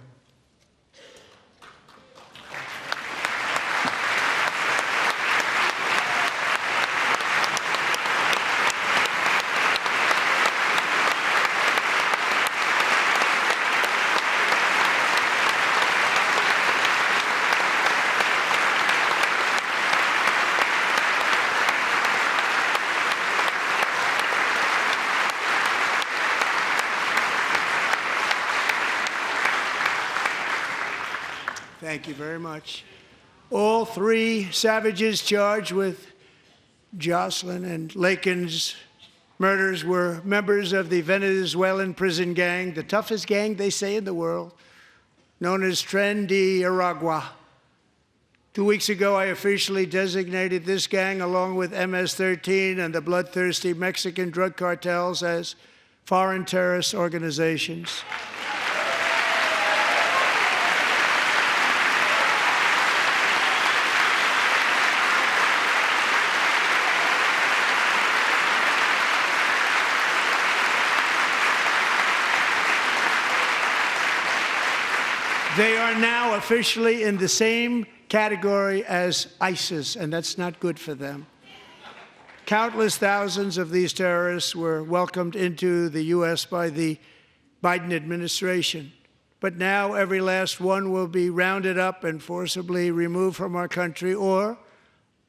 Thank you very much. All three savages charged with Jocelyn and Lakin's murders were members of the Venezuelan prison gang, the toughest gang, they say, in the world, known as Tren de Aragua. 2 weeks ago, I officially designated this gang, along with MS-13 and the bloodthirsty Mexican drug cartels, as foreign terrorist organizations. They are now officially in the same category as ISIS, and that's not good for them. Countless thousands of these terrorists were welcomed into the U.S. by the Biden administration. But now every last one will be rounded up and forcibly removed from our country, or,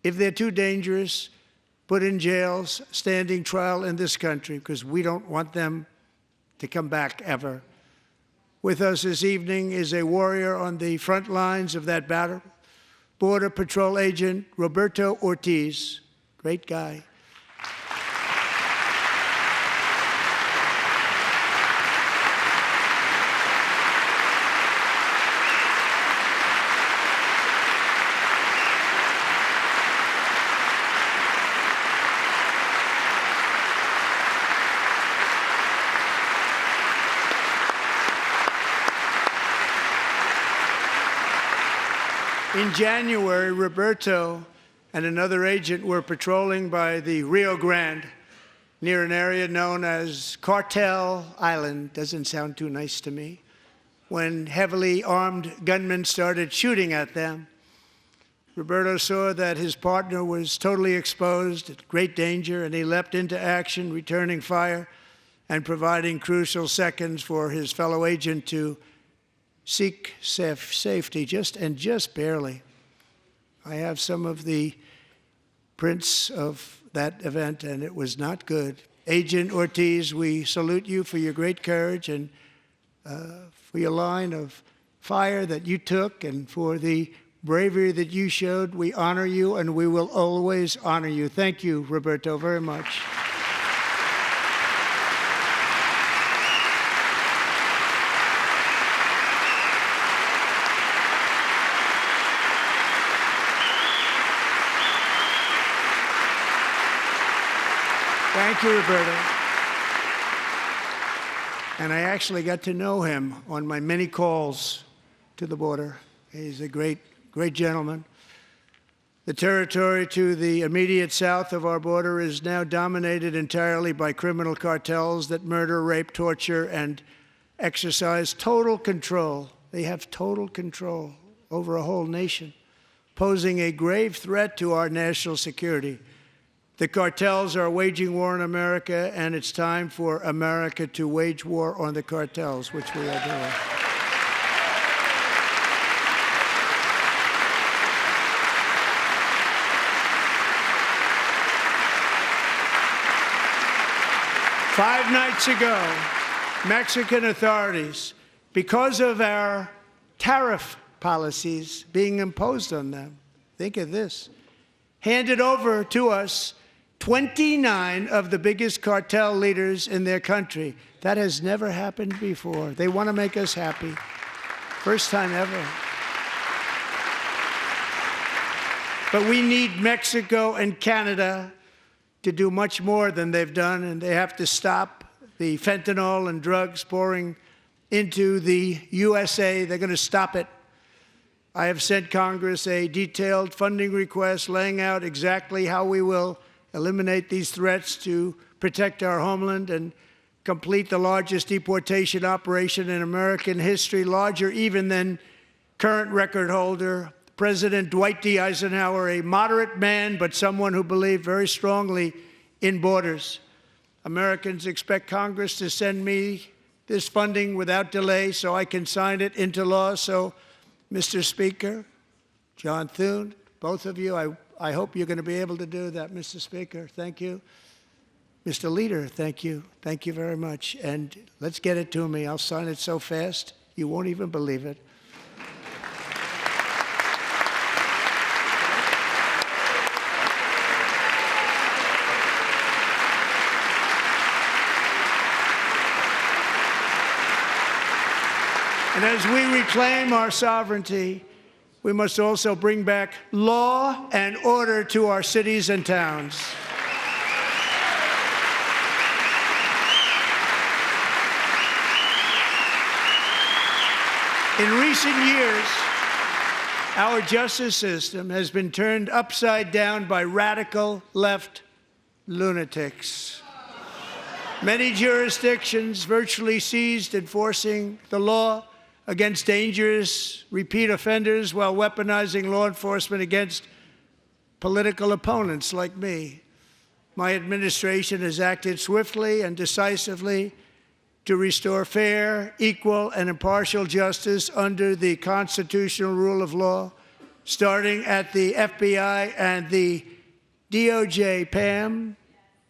if they're too dangerous, put in jails, standing trial in this country, because we don't want them to come back ever. With us this evening is a warrior on the front lines of that battle, Border Patrol Agent Roberto Ortiz. Great guy. In January, Roberto and another agent were patrolling by the Rio Grande near an area known as Cartel Island. Doesn't sound too nice to me. When heavily armed gunmen started shooting at them, Roberto saw that his partner was totally exposed, at great danger, and he leapt into action, returning fire and providing crucial seconds for his fellow agent to seek safety, just barely. I have some of the prints of that event, and it was not good. Agent Ortiz, we salute you for your great courage and for your line of fire that you took and for the bravery that you showed. We honor you, and we will always honor you. Thank you, Roberto, very much. Thank you, Roberto. And I actually got to know him on my many calls to the border. He's a great gentleman. The territory to the immediate south of our border is now dominated entirely by criminal cartels that murder, rape, torture, and exercise total control. They have total control over a whole nation, posing a grave threat to our national security. The cartels are waging war on America, and it's time for America to wage war on the cartels, which we are doing. Five nights ago, Mexican authorities, because of our tariff policies being imposed on them, think of this, handed over to us 29 of the biggest cartel leaders in their country. That has never happened before. They want to make us happy. First time ever. But we need Mexico and Canada to do much more than they've done, and they have to stop the fentanyl and drugs pouring into the USA. They're going to stop it. I have sent Congress a detailed funding request laying out exactly how we will eliminate these threats to protect our homeland and complete the largest deportation operation in American history, larger even than current record holder President Dwight D. Eisenhower, a moderate man, but someone who believed very strongly in borders. Americans expect Congress to send me this funding without delay so I can sign it into law. So, Mr. Speaker, John Thune, both of you, I hope you're going to be able to do that, Mr. Speaker. Thank you. Mr. Leader, thank you. Thank you very much. And let's get it to me. I'll sign it so fast, you won't even believe it. And as we reclaim our sovereignty, we must also bring back law and order to our cities and towns. In recent years, our justice system has been turned upside down by radical left lunatics. Many jurisdictions virtually ceased enforcing the law against dangerous repeat offenders while weaponizing law enforcement against political opponents like me. My administration has acted swiftly and decisively to restore fair, equal, and impartial justice under the constitutional rule of law, starting at the FBI and the DOJ. Pam,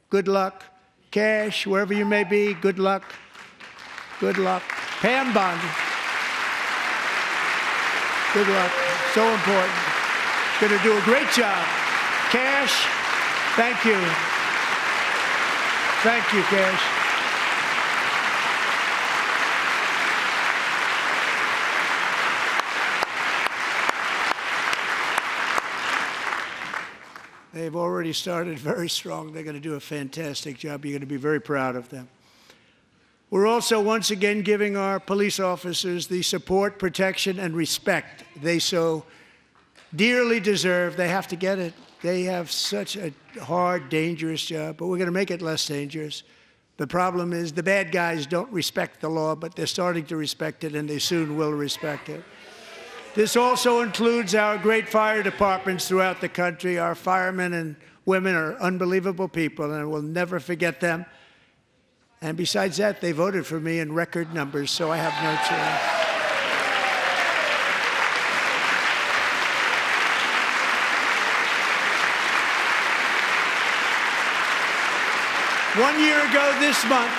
good luck. Cash, wherever you may be, good luck. Good luck. Pam Bondi. Good luck. So important. Going to do a great job. Cash, thank you. Thank you, Cash. They've already started very strong. They're going to do a fantastic job. You're going to be very proud of them. We're also once again giving our police officers the support, protection, and respect they so dearly deserve. They have to get it. They have such a hard, dangerous job, but we're going to make it less dangerous. The problem is the bad guys don't respect the law, but they're starting to respect it, and they soon will respect it. This also includes our great fire departments throughout the country. Our firemen and women are unbelievable people, and we'll never forget them. And besides that, they voted for me in record numbers, so I have no choice. 1 year ago this month,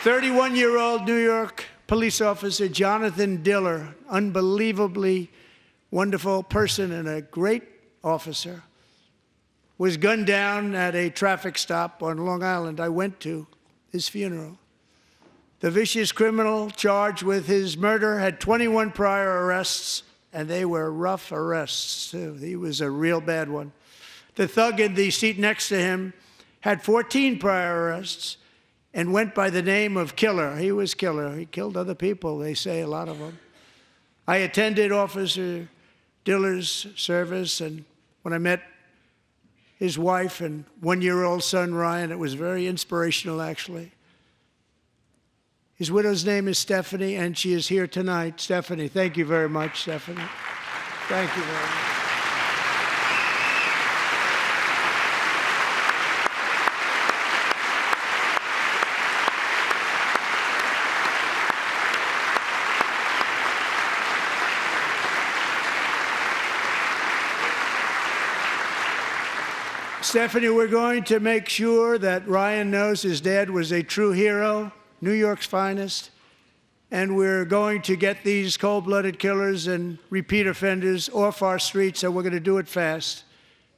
31-year-old New York police officer Jonathan Diller, unbelievably wonderful person and a great officer, was gunned down at a traffic stop on Long Island. I went to his funeral. The vicious criminal charged with his murder had 21 prior arrests, and they were rough arrests, too. He was a real bad one. The thug in the seat next to him had 14 prior arrests and went by the name of Killer. He was Killer. He killed other people, they say, a lot of them. I attended Officer Diller's service, and when I met his wife and one-year-old son, Ryan, it was very inspirational, actually. His widow's name is Stephanie, and she is here tonight. Stephanie, thank you very much, Stephanie. Thank you very much. Stephanie, we're going to make sure that Ryan knows his dad was a true hero, New York's finest, and we're going to get these cold-blooded killers and repeat offenders off our streets, and we're going to do it fast.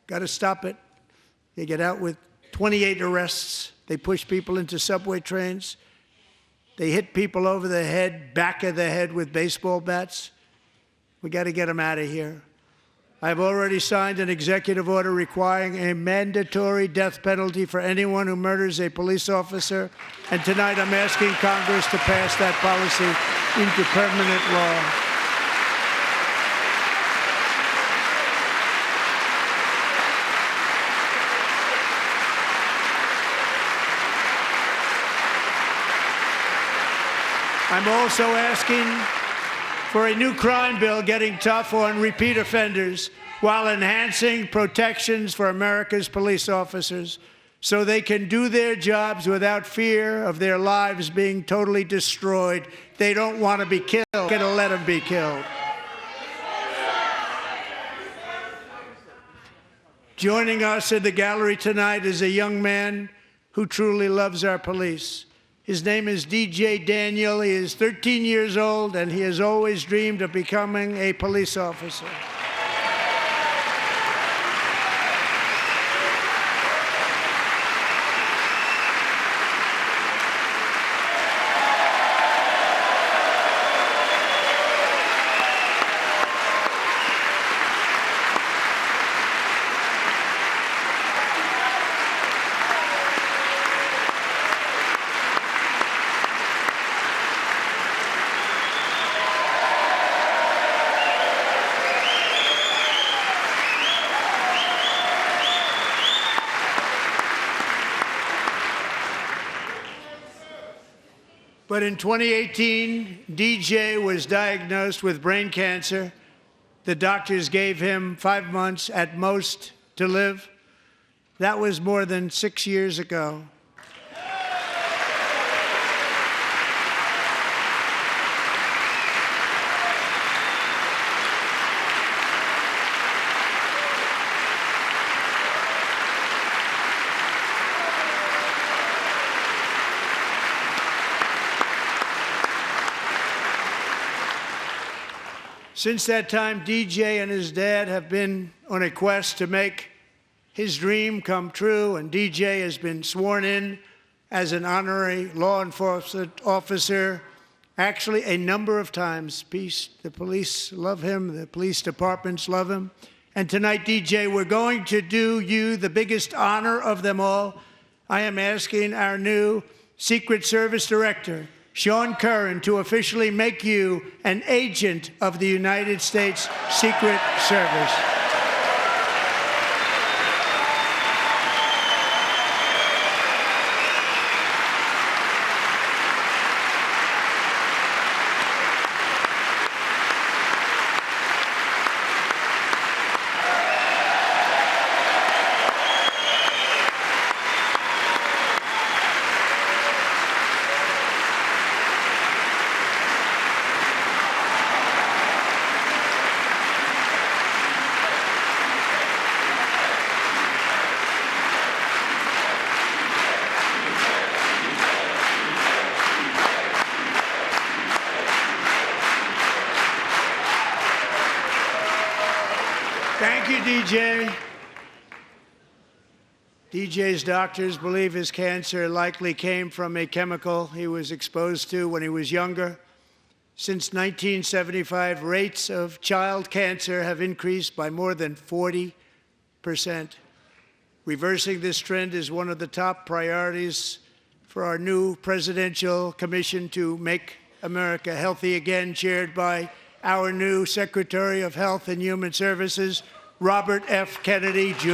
Got to stop it. They get out with 28 arrests. They push people into subway trains. They hit people over the head, back of the head with baseball bats. We got to get them out of here. I've already signed an executive order requiring a mandatory death penalty for anyone who murders a police officer, and tonight I'm asking Congress to pass that policy into permanent law. I'm also asking for a new crime bill getting tough on repeat offenders while enhancing protections for America's police officers so they can do their jobs without fear of their lives being totally destroyed. They don't want to be killed. We're going to let them be killed. Joining us in the gallery tonight is a young man who truly loves our police. His name is DJ Daniel. He is 13 years old, and he has always dreamed of becoming a police officer. But in 2018, DJ was diagnosed with brain cancer. The doctors gave him 5 months at most to live. That was more than 6 years ago. Since that time, DJ and his dad have been on a quest to make his dream come true, and DJ has been sworn in as an honorary law enforcement officer, actually a number of times. The police love him, the police departments love him. And tonight, DJ, we're going to do you the biggest honor of them all. I am asking our new Secret Service Director, Sean Curran, to officially make you an agent of the United States Secret Service. Thank you, DJ. DJ's doctors believe his cancer likely came from a chemical he was exposed to when he was younger. Since 1975, rates of child cancer have increased by more than 40%. Reversing this trend is one of the top priorities for our new presidential commission to make America healthy again, chaired by our new Secretary of Health and Human Services, Robert F. Kennedy, Jr.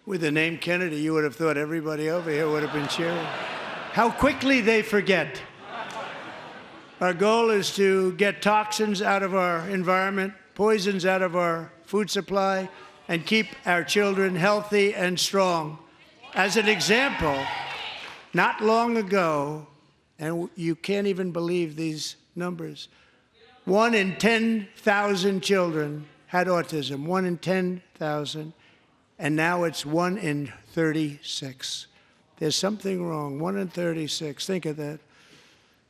With the name Kennedy, you would have thought everybody over here would have been cheering. How quickly they forget. Our goal is to get toxins out of our environment, poisons out of our food supply, and keep our children healthy and strong. As an example, not long ago, and you can't even believe these numbers, 1 in 10,000 children had autism, 1 in 10,000. And now it's 1 in 36. There's something wrong, 1 in 36. Think of that.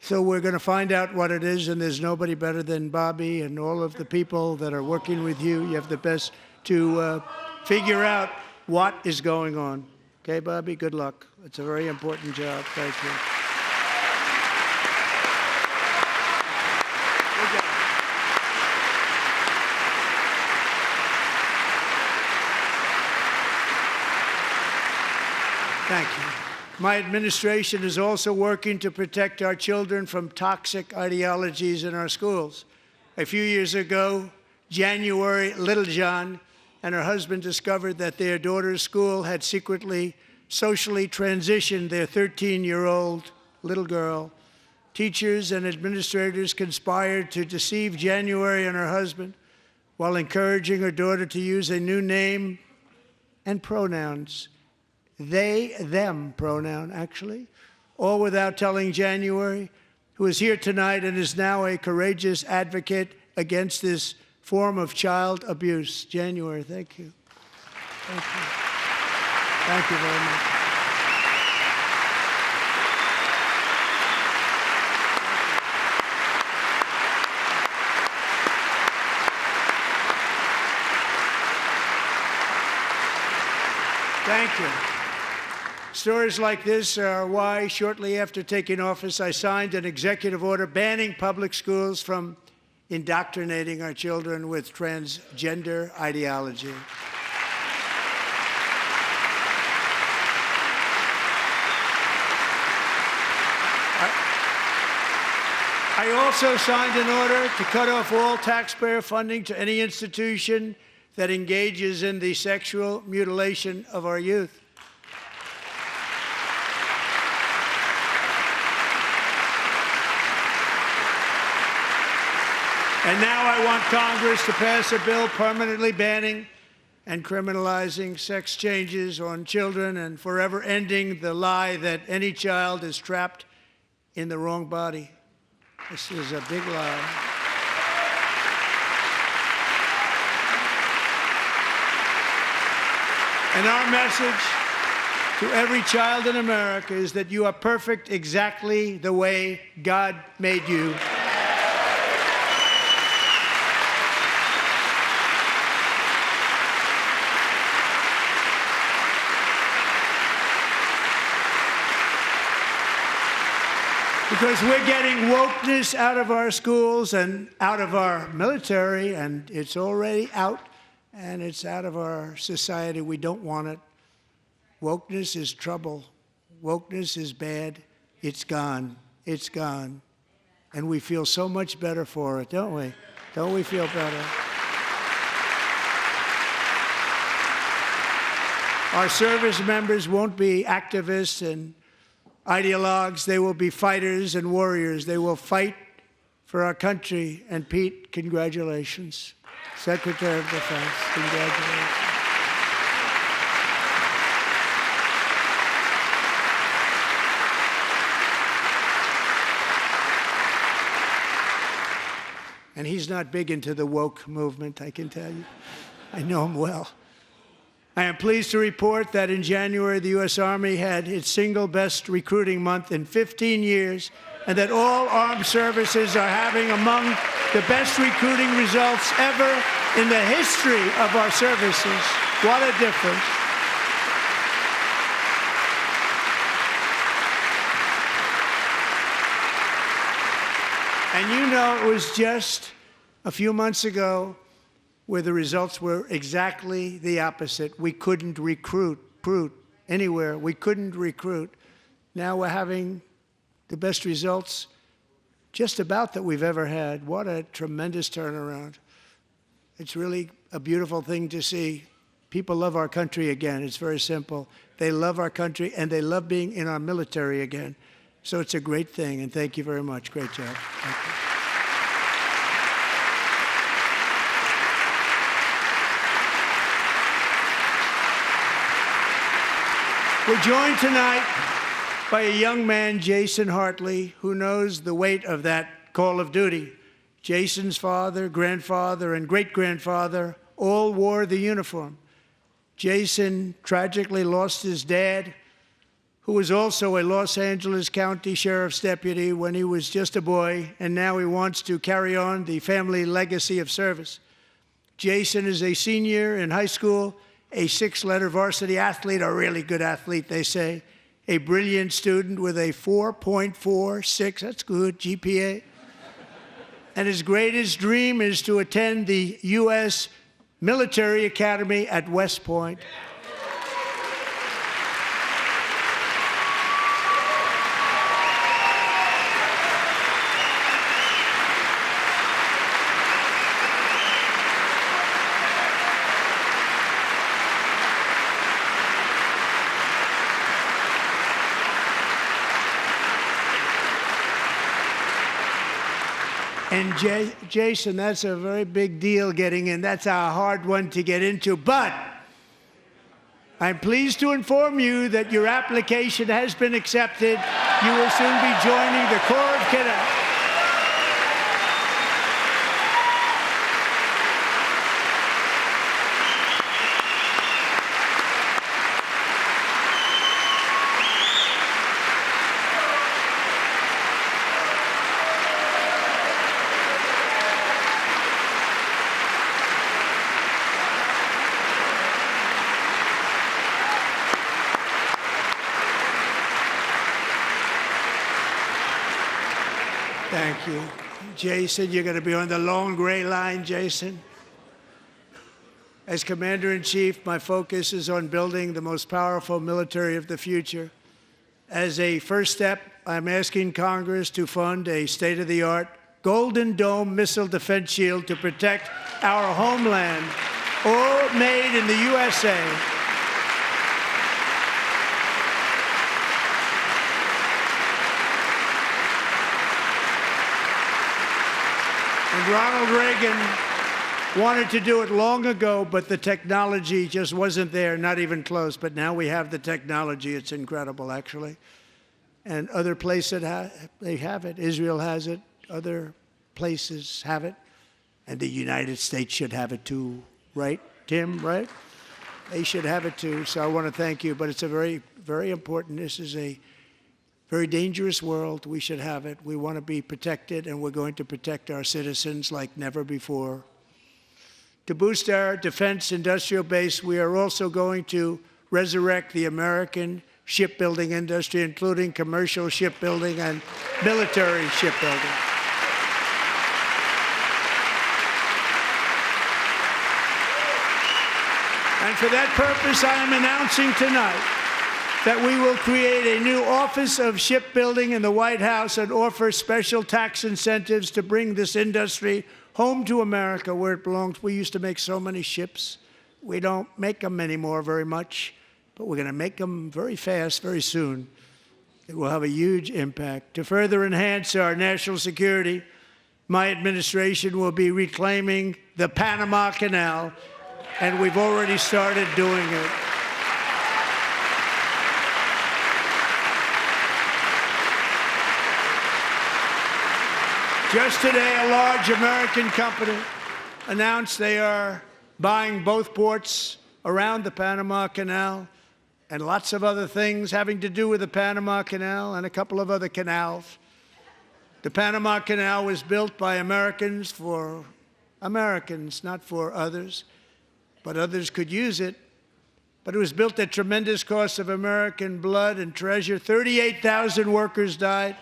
So we're going to find out what it is, and there's nobody better than Bobby and all of the people that are working with you. You have the best to figure out what is going on. Okay, Bobby, good luck. It's a very important job. Thank you. Thank you. My administration is also working to protect our children from toxic ideologies in our schools. A few years ago, January Littlejohn and her husband discovered that their daughter's school had secretly, socially transitioned their 13-year-old little girl. Teachers and administrators conspired to deceive January and her husband while encouraging her daughter to use a new name and pronouns. They, them pronoun, actually, all without telling January, who is here tonight and is now a courageous advocate against this form of child abuse. January, thank you. Thank you. Thank you very much. Thank you. Stories like this are why, shortly after taking office, I signed an executive order banning public schools from indoctrinating our children with transgender ideology. I also signed an order to cut off all taxpayer funding to any institution that engages in the sexual mutilation of our youth. And now I want Congress to pass a bill permanently banning and criminalizing sex changes on children and forever ending the lie that any child is trapped in the wrong body. This is a big lie. And our message to every child in America is that you are perfect exactly the way God made you. Because we're getting wokeness out of our schools and out of our military, and it's already out, and it's out of our society. We don't want it. Wokeness is trouble. Wokeness is bad. It's gone. It's gone. And we feel so much better for it, don't we? Don't we feel better? Our service members won't be activists and ideologues. They will be fighters and warriors. They will fight for our country. And Pete, congratulations. Secretary of Defense, congratulations. And he's not big into the woke movement, I can tell you. I know him well. I am pleased to report that in January, the U.S. Army had its single best recruiting month in 15 years, and that all armed services are having among the best recruiting results ever in the history of our services. What a difference. And you know, it was just a few months ago where the results were exactly the opposite. We couldn't recruit anywhere. We couldn't recruit. Now we're having the best results just about that we've ever had. What a tremendous turnaround. It's really a beautiful thing to see. People love our country again. It's very simple. They love our country, and they love being in our military again. So it's a great thing, and thank you very much. Great job. Thank you. We're joined tonight by a young man, Jason Hartley, who knows the weight of that call of duty. Jason's father, grandfather, and great-grandfather all wore the uniform. Jason tragically lost his dad, who was also a Los Angeles County Sheriff's deputy when he was just a boy, and now he wants to carry on the family legacy of service. Jason is a senior in high school, a 6-letter varsity athlete, a really good athlete, they say, a brilliant student with a 4.46, that's good, GPA. And his greatest dream is to attend the U.S. Military Academy at West Point. And Jason, that's a very big deal getting in. That's a hard one to get into. But I'm pleased to inform you that your application has been accepted. You will soon be joining the Corps of Cadets. Thank you. Jason, you're going to be on the long gray line, Jason. As Commander-in-Chief, my focus is on building the most powerful military of the future. As a first step, I'm asking Congress to fund a state-of-the-art Golden Dome missile defense shield to protect our homeland, all made in the USA. And Ronald Reagan wanted to do it long ago, but the technology just wasn't there, not even close. But now we have the technology. It's incredible, actually. And other places, they have it. Israel has it. Other places have it. And the United States should have it too, right, Tim, right? They should have it too. So I want to thank you. But it's a very, very important. This is a very dangerous world. We should have it. We want to be protected, and we're going to protect our citizens like never before. To boost our defense industrial base, we are also going to resurrect the American shipbuilding industry, including commercial shipbuilding and military shipbuilding. And for that purpose, I am announcing tonight that we will create a new Office of Shipbuilding in the White House and offer special tax incentives to bring this industry home to America where it belongs. We used to make so many ships. We don't make them anymore very much, but we're going to make them very fast, very soon. It will have a huge impact. To further enhance our national security, my administration will be reclaiming the Panama Canal, and we've already started doing it. Just today, a large American company announced they are buying both ports around the Panama Canal and lots of other things having to do with the Panama Canal and a couple of other canals. The Panama Canal was built by Americans for Americans, not for others, but others could use it. But it was built at tremendous cost of American blood and treasure. 38,000 workers died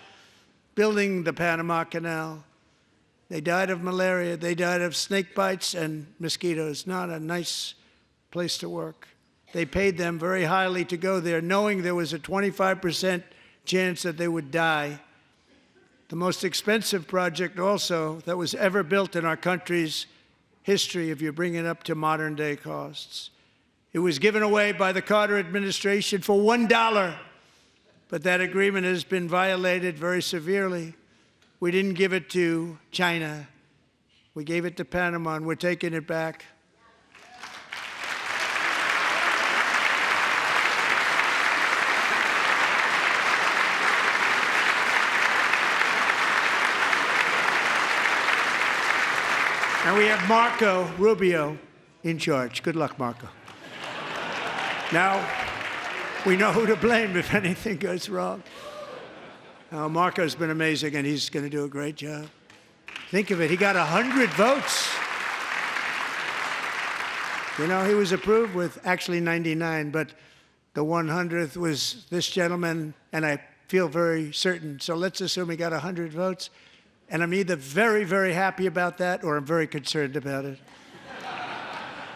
building the Panama Canal. They died of malaria. They died of snake bites and mosquitoes. Not a nice place to work. They paid them very highly to go there, knowing there was a 25% chance that they would die. The most expensive project also that was ever built in our country's history, if you bring it up to modern day costs. It was given away by the Carter administration for $1. But that agreement has been violated very severely. We didn't give it to China. We gave it to Panama, and we're taking it back. And we have Marco Rubio in charge. Good luck, Marco. Now, we know who to blame if anything goes wrong. Marco's been amazing, and he's going to do a great job. Think of it. He got 100 votes. You know, he was approved with actually 99, but the 100th was this gentleman, and I feel very certain. So let's assume he got 100 votes. And I'm either very, very happy about that, or I'm very concerned about it.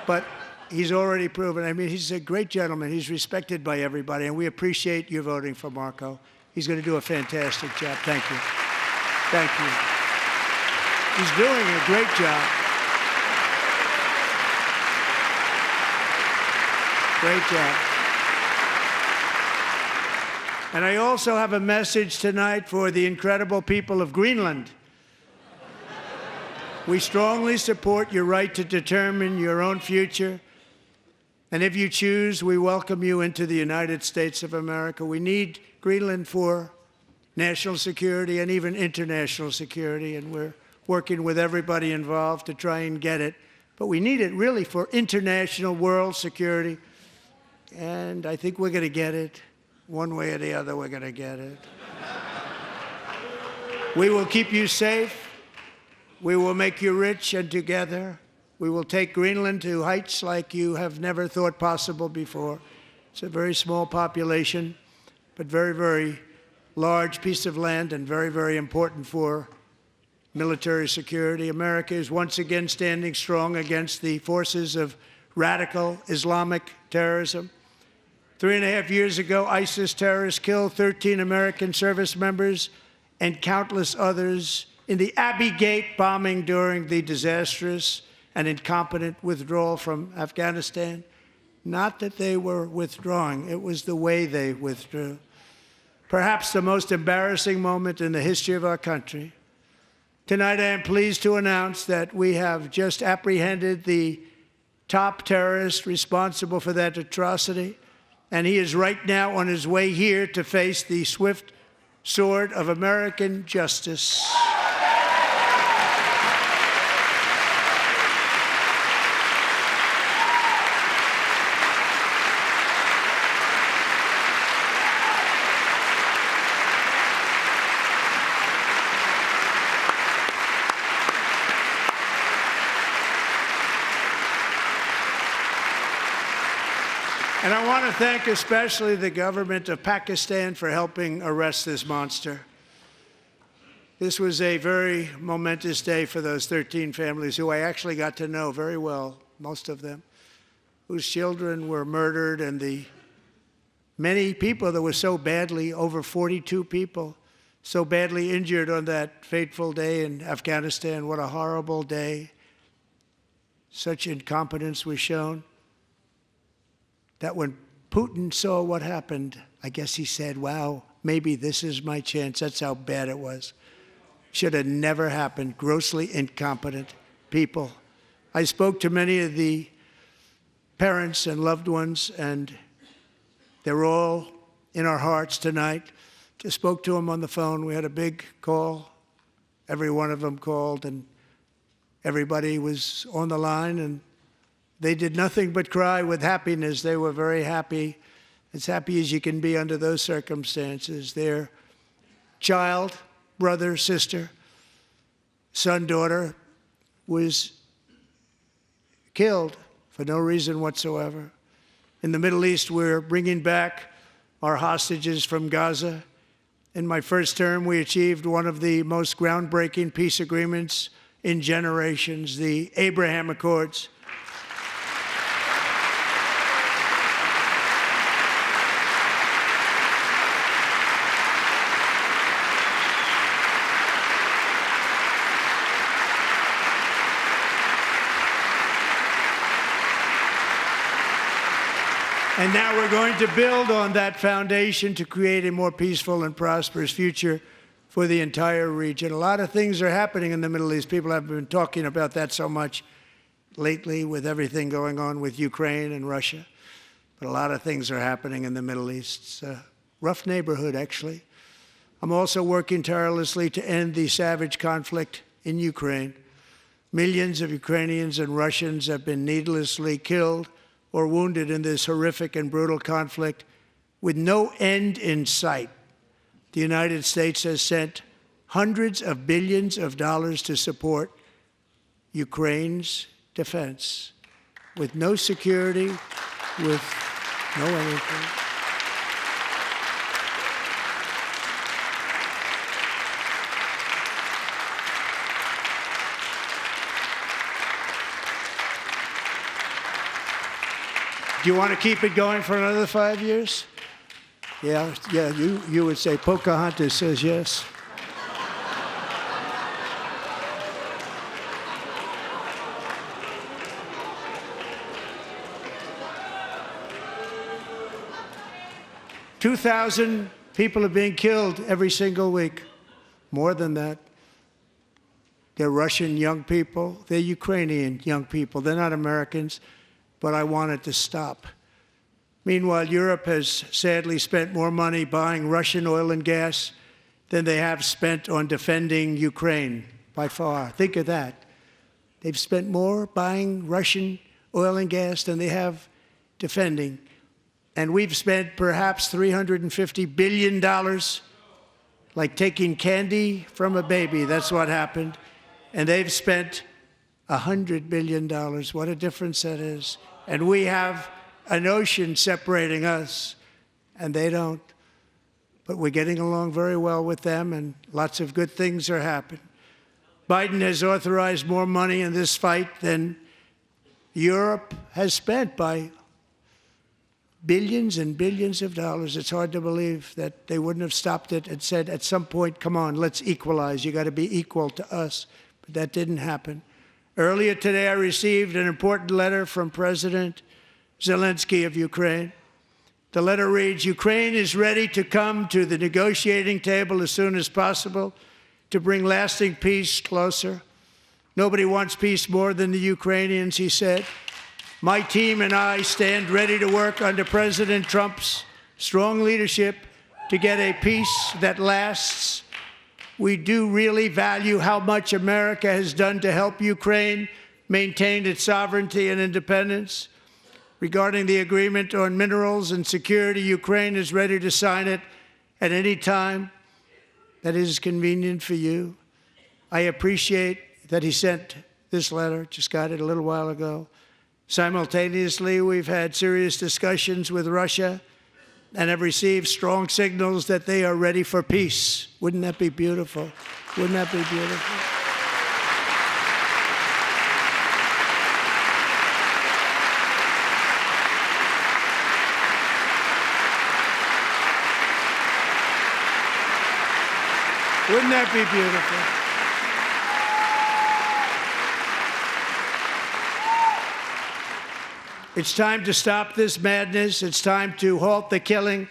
But he's already proven. I mean, he's a great gentleman. He's respected by everybody, and we appreciate you voting for Marco. He's going to do a fantastic job. Thank you. Thank you. He's doing a great job. Great job. And I also have a message tonight for the incredible people of Greenland. We strongly support your right to determine your own future. And if you choose, we welcome you into the United States of America. We need Greenland for national security and even international security, and we're working with everybody involved to try and get it. But we need it really for international world security, and I think we're going to get it. One way or the other, we're going to get it. We will keep you safe. We will make you rich, and together we will take Greenland to heights like you have never thought possible before. It's a very small population, but very, very large piece of land and very, very important for military security. America is once again standing strong against the forces of radical Islamic terrorism. 3.5 years ago, ISIS terrorists killed 13 American service members and countless others in the Abbey Gate bombing during the disastrous and incompetent withdrawal from Afghanistan. Not that they were withdrawing, it was the way they withdrew. Perhaps the most embarrassing moment in the history of our country. Tonight, I am pleased to announce that we have just apprehended the top terrorist responsible for that atrocity, and he is right now on his way here to face the swift sword of American justice. And I want to thank especially the government of Pakistan for helping arrest this monster. This was a very momentous day for those 13 families who I actually got to know very well, most of them, whose children were murdered, and the many people that were so badly, over 42 people, so badly injured on that fateful day in Afghanistan. What a horrible day. Such incompetence was shown that when Putin saw what happened, I guess he said, wow, maybe this is my chance. That's how bad it was. Should have never happened. Grossly incompetent people. I spoke to many of the parents and loved ones, and they're all in our hearts tonight. Just spoke to them on the phone. We had a big call. Every one of them called, and everybody was on the line, and they did nothing but cry with happiness. They were very happy, as happy as you can be under those circumstances. Their child, brother, sister, son, daughter was killed for no reason whatsoever. In the Middle East, we're bringing back our hostages from Gaza. In my first term, we achieved one of the most groundbreaking peace agreements in generations, the Abraham Accords. And now we're going to build on that foundation to create a more peaceful and prosperous future for the entire region. A lot of things are happening in the Middle East. People have been talking about that so much lately with everything going on with Ukraine and Russia. But a lot of things are happening in the Middle East. It's a rough neighborhood, actually. I'm also working tirelessly to end the savage conflict in Ukraine. Millions of Ukrainians and Russians have been needlessly killed or wounded in this horrific and brutal conflict with no end in sight. The United States has sent hundreds of billions of dollars to support Ukraine's defense with no security, with no anything. Do you want to keep it going for another 5 years? Yeah, you would say Pocahontas says yes. $2,000 people are being killed every single week. More than that. They're Russian young people. They're Ukrainian young people. They're not Americans. But I want it to stop. Meanwhile, Europe has sadly spent more money buying Russian oil and gas than they have spent on defending Ukraine, by far. Think of that. They've spent more buying Russian oil and gas than they have defending. And we've spent perhaps $350 billion, like taking candy from a baby. That's what happened. And they've spent $100 billion. What a difference that is. And we have an ocean separating us, and they don't. But we're getting along very well with them, and lots of good things are happening. Biden has authorized more money in this fight than Europe has spent by billions and billions of dollars. It's hard to believe that they wouldn't have stopped it and said at some point, come on, let's equalize. You got to be equal to us. But that didn't happen. Earlier today, I received an important letter from President Zelensky of Ukraine. The letter reads, Ukraine is ready to come to the negotiating table as soon as possible to bring lasting peace closer. Nobody wants peace more than the Ukrainians, he said. My team and I stand ready to work under President Trump's strong leadership to get a peace that lasts. We do really value how much America has done to help Ukraine maintain its sovereignty and independence. Regarding the agreement on minerals and security, Ukraine is ready to sign it at any time that is convenient for you. I appreciate that he sent this letter, just got it a little while ago. Simultaneously, we've had serious discussions with Russia and have received strong signals that they are ready for peace. Wouldn't that be beautiful? Wouldn't that be beautiful? Wouldn't that be beautiful? It's time to stop this madness. It's time to halt the killing.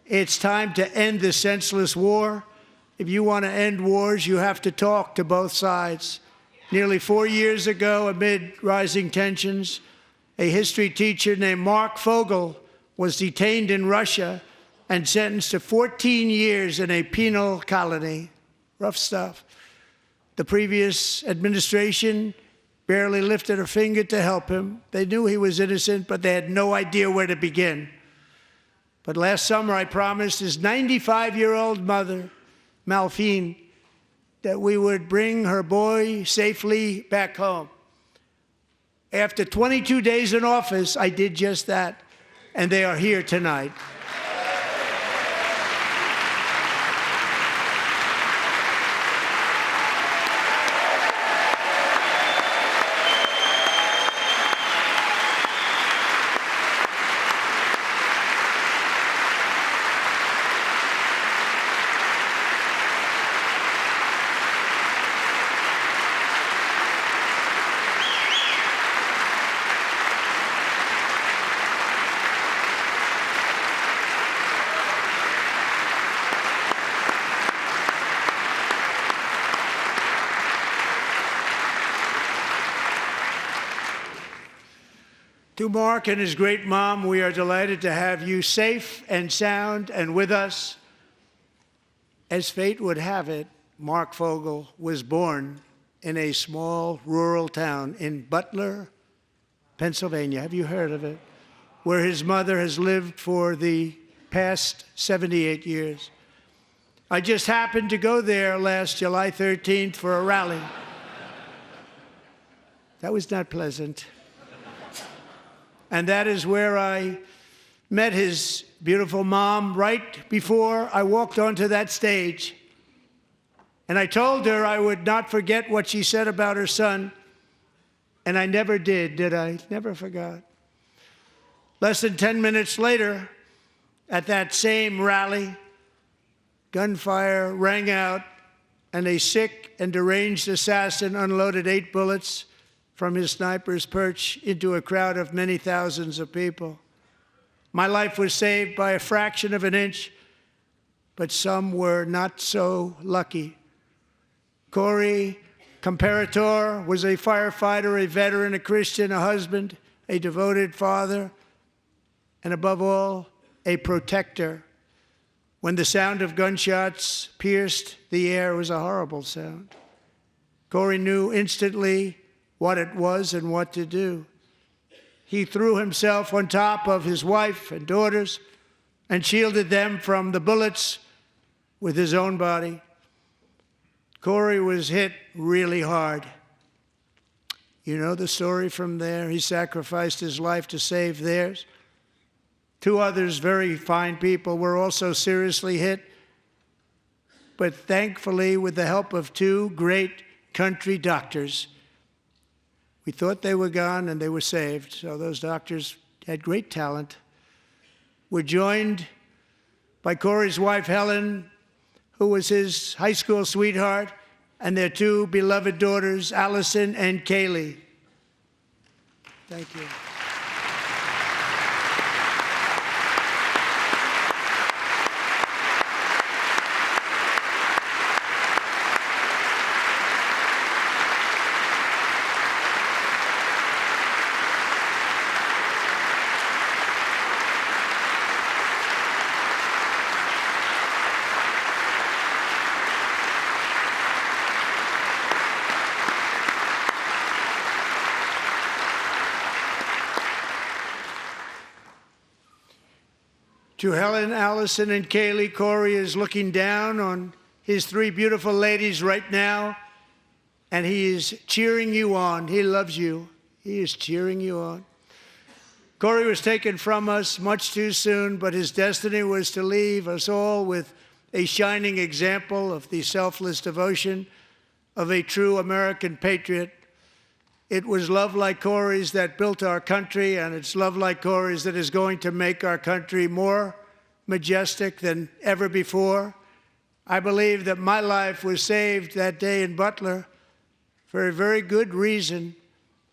It's time to end this senseless war. If you want to end wars, you have to talk to both sides. Nearly 4 years ago, amid rising tensions, a history teacher named Mark Fogel was detained in Russia and sentenced to 14 years in a penal colony. Rough stuff. The previous administration barely lifted a finger to help him. They knew he was innocent, but they had no idea where to begin. But last summer, I promised his 95-year-old mother, Malphine, that we would bring her boy safely back home. After 22 days in office, I did just that, and they are here tonight. To Mark and his great mom, we are delighted to have you safe and sound and with us. As fate would have it, Mark Fogel was born in a small rural town in Butler, Pennsylvania. Have you heard of it? Where his mother has lived for the past 78 years. I just happened to go there last July 13th for a rally. That was not pleasant. And that is where I met his beautiful mom right before I walked onto that stage. And I told her I would not forget what she said about her son. And I never did I? Never forgot. Less than 10 minutes later, at that same rally, gunfire rang out, and a sick and deranged assassin unloaded 8 bullets from his sniper's perch into a crowd of many thousands of people. My life was saved by a fraction of an inch, but some were not so lucky. Corey Comparator was a firefighter, a veteran, a Christian, a husband, a devoted father, and above all, a protector. When the sound of gunshots pierced the air, it was a horrible sound. Corey knew instantly what it was and what to do. He threw himself on top of his wife and daughters and shielded them from the bullets with his own body. Corey was hit really hard. You know the story from there. He sacrificed his life to save theirs. 2 others, very fine people, were also seriously hit. But thankfully, with the help of 2 great country doctors, we thought they were gone and they were saved. So those doctors had great talent. We're joined by Corey's wife, Helen, who was his high school sweetheart, and their two beloved daughters, Allison and Kaylee. Thank you. To Helen, Allison, and Kaylee, Corey is looking down on his three beautiful ladies right now, and he is cheering you on. He loves you. He is cheering you on. Corey was taken from us much too soon, but his destiny was to leave us all with a shining example of the selfless devotion of a true American patriot. It was love like Corey's that built our country, and it's love like Corey's that is going to make our country more majestic than ever before. I believe that my life was saved that day in Butler for a very good reason.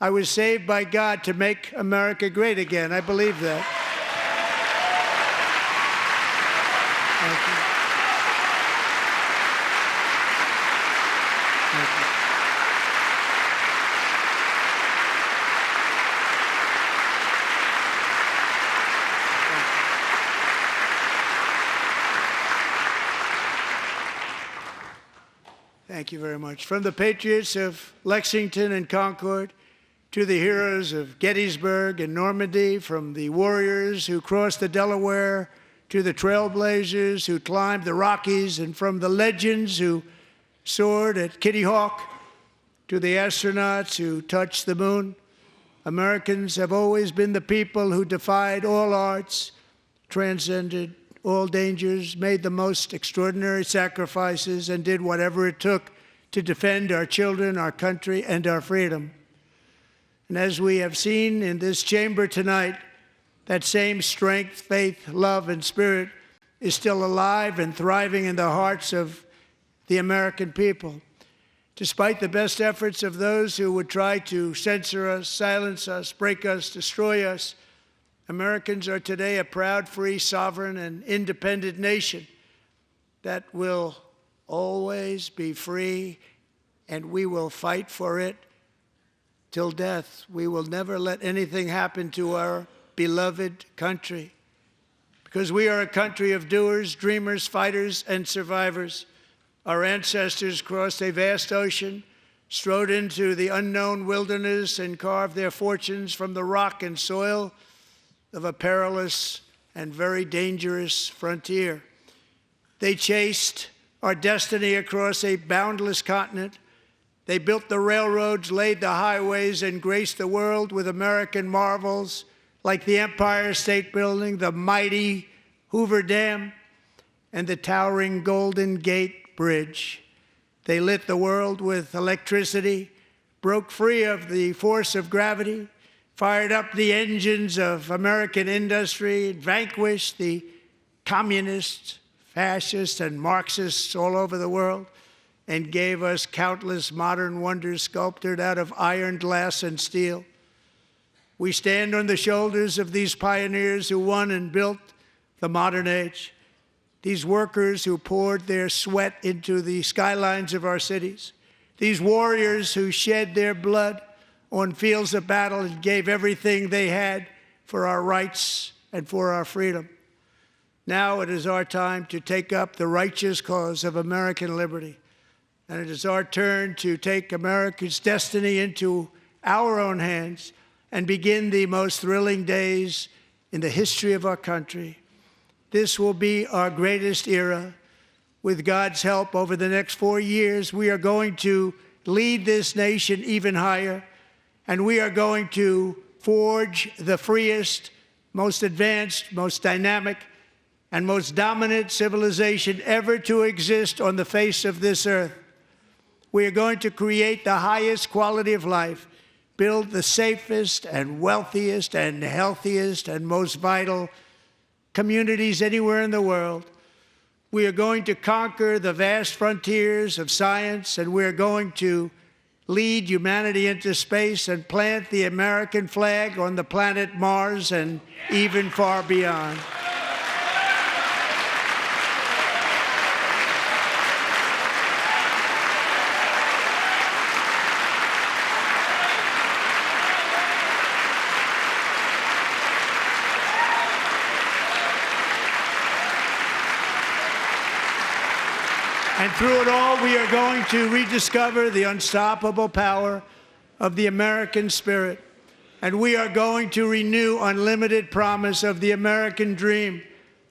I was saved by God to make America great again. I believe that. Thank you. Thank you. Thank you very much. From the patriots of Lexington and Concord to the heroes of Gettysburg and Normandy, from the warriors who crossed the Delaware to the trailblazers who climbed the Rockies, and from the legends who soared at Kitty Hawk to the astronauts who touched the moon, Americans have always been the people who defied all odds, transcended all dangers, made the most extraordinary sacrifices, and did whatever it took to defend our children, our country, and our freedom. And as we have seen in this chamber tonight, that same strength, faith, love, and spirit is still alive and thriving in the hearts of the American people. Despite the best efforts of those who would try to censor us, silence us, break us, destroy us, Americans are today a proud, free, sovereign, and independent nation that will always be free, and we will fight for it till death. We will never let anything happen to our beloved country, because we are a country of doers, dreamers, fighters, and survivors. Our ancestors crossed a vast ocean, strode into the unknown wilderness, and carved their fortunes from the rock and soil of a perilous and very dangerous frontier. They chased our destiny across a boundless continent. They built the railroads, laid the highways, and graced the world with American marvels like the Empire State Building, the mighty Hoover Dam, and the towering Golden Gate Bridge. They lit the world with electricity, broke free of the force of gravity, fired up the engines of American industry, vanquished the communists, fascists, and Marxists all over the world, and gave us countless modern wonders sculptured out of iron, glass, and steel. We stand on the shoulders of these pioneers who won and built the modern age, these workers who poured their sweat into the skylines of our cities, these warriors who shed their blood on fields of battle and gave everything they had for our rights and for our freedom. Now it is our time to take up the righteous cause of American liberty. And it is our turn to take America's destiny into our own hands and begin the most thrilling days in the history of our country. This will be our greatest era. With God's help, over the next 4 years, we are going to lead this nation even higher. And we are going to forge the freest, most advanced, most dynamic, and most dominant civilization ever to exist on the face of this earth. We are going to create the highest quality of life, build the safest and wealthiest and healthiest and most vital communities anywhere in the world. We are going to conquer the vast frontiers of science, and we're going to lead humanity into space and plant the American flag on the planet Mars and even far beyond. And through it all, we are going to rediscover the unstoppable power of the American spirit. And we are going to renew unlimited promise of the American dream.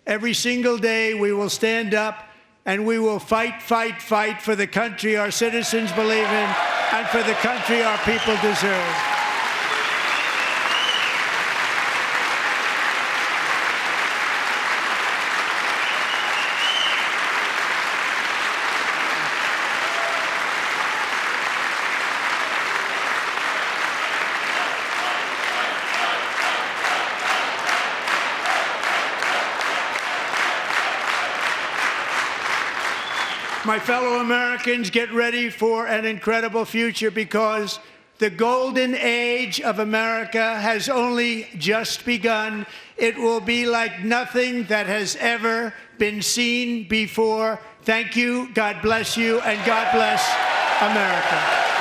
Every single day, we will stand up and we will fight, fight, fight for the country our citizens believe in and for the country our people deserve. My fellow Americans, get ready for an incredible future, because the golden age of America has only just begun. It will be like nothing that has ever been seen before. Thank you, God bless you, and God bless America.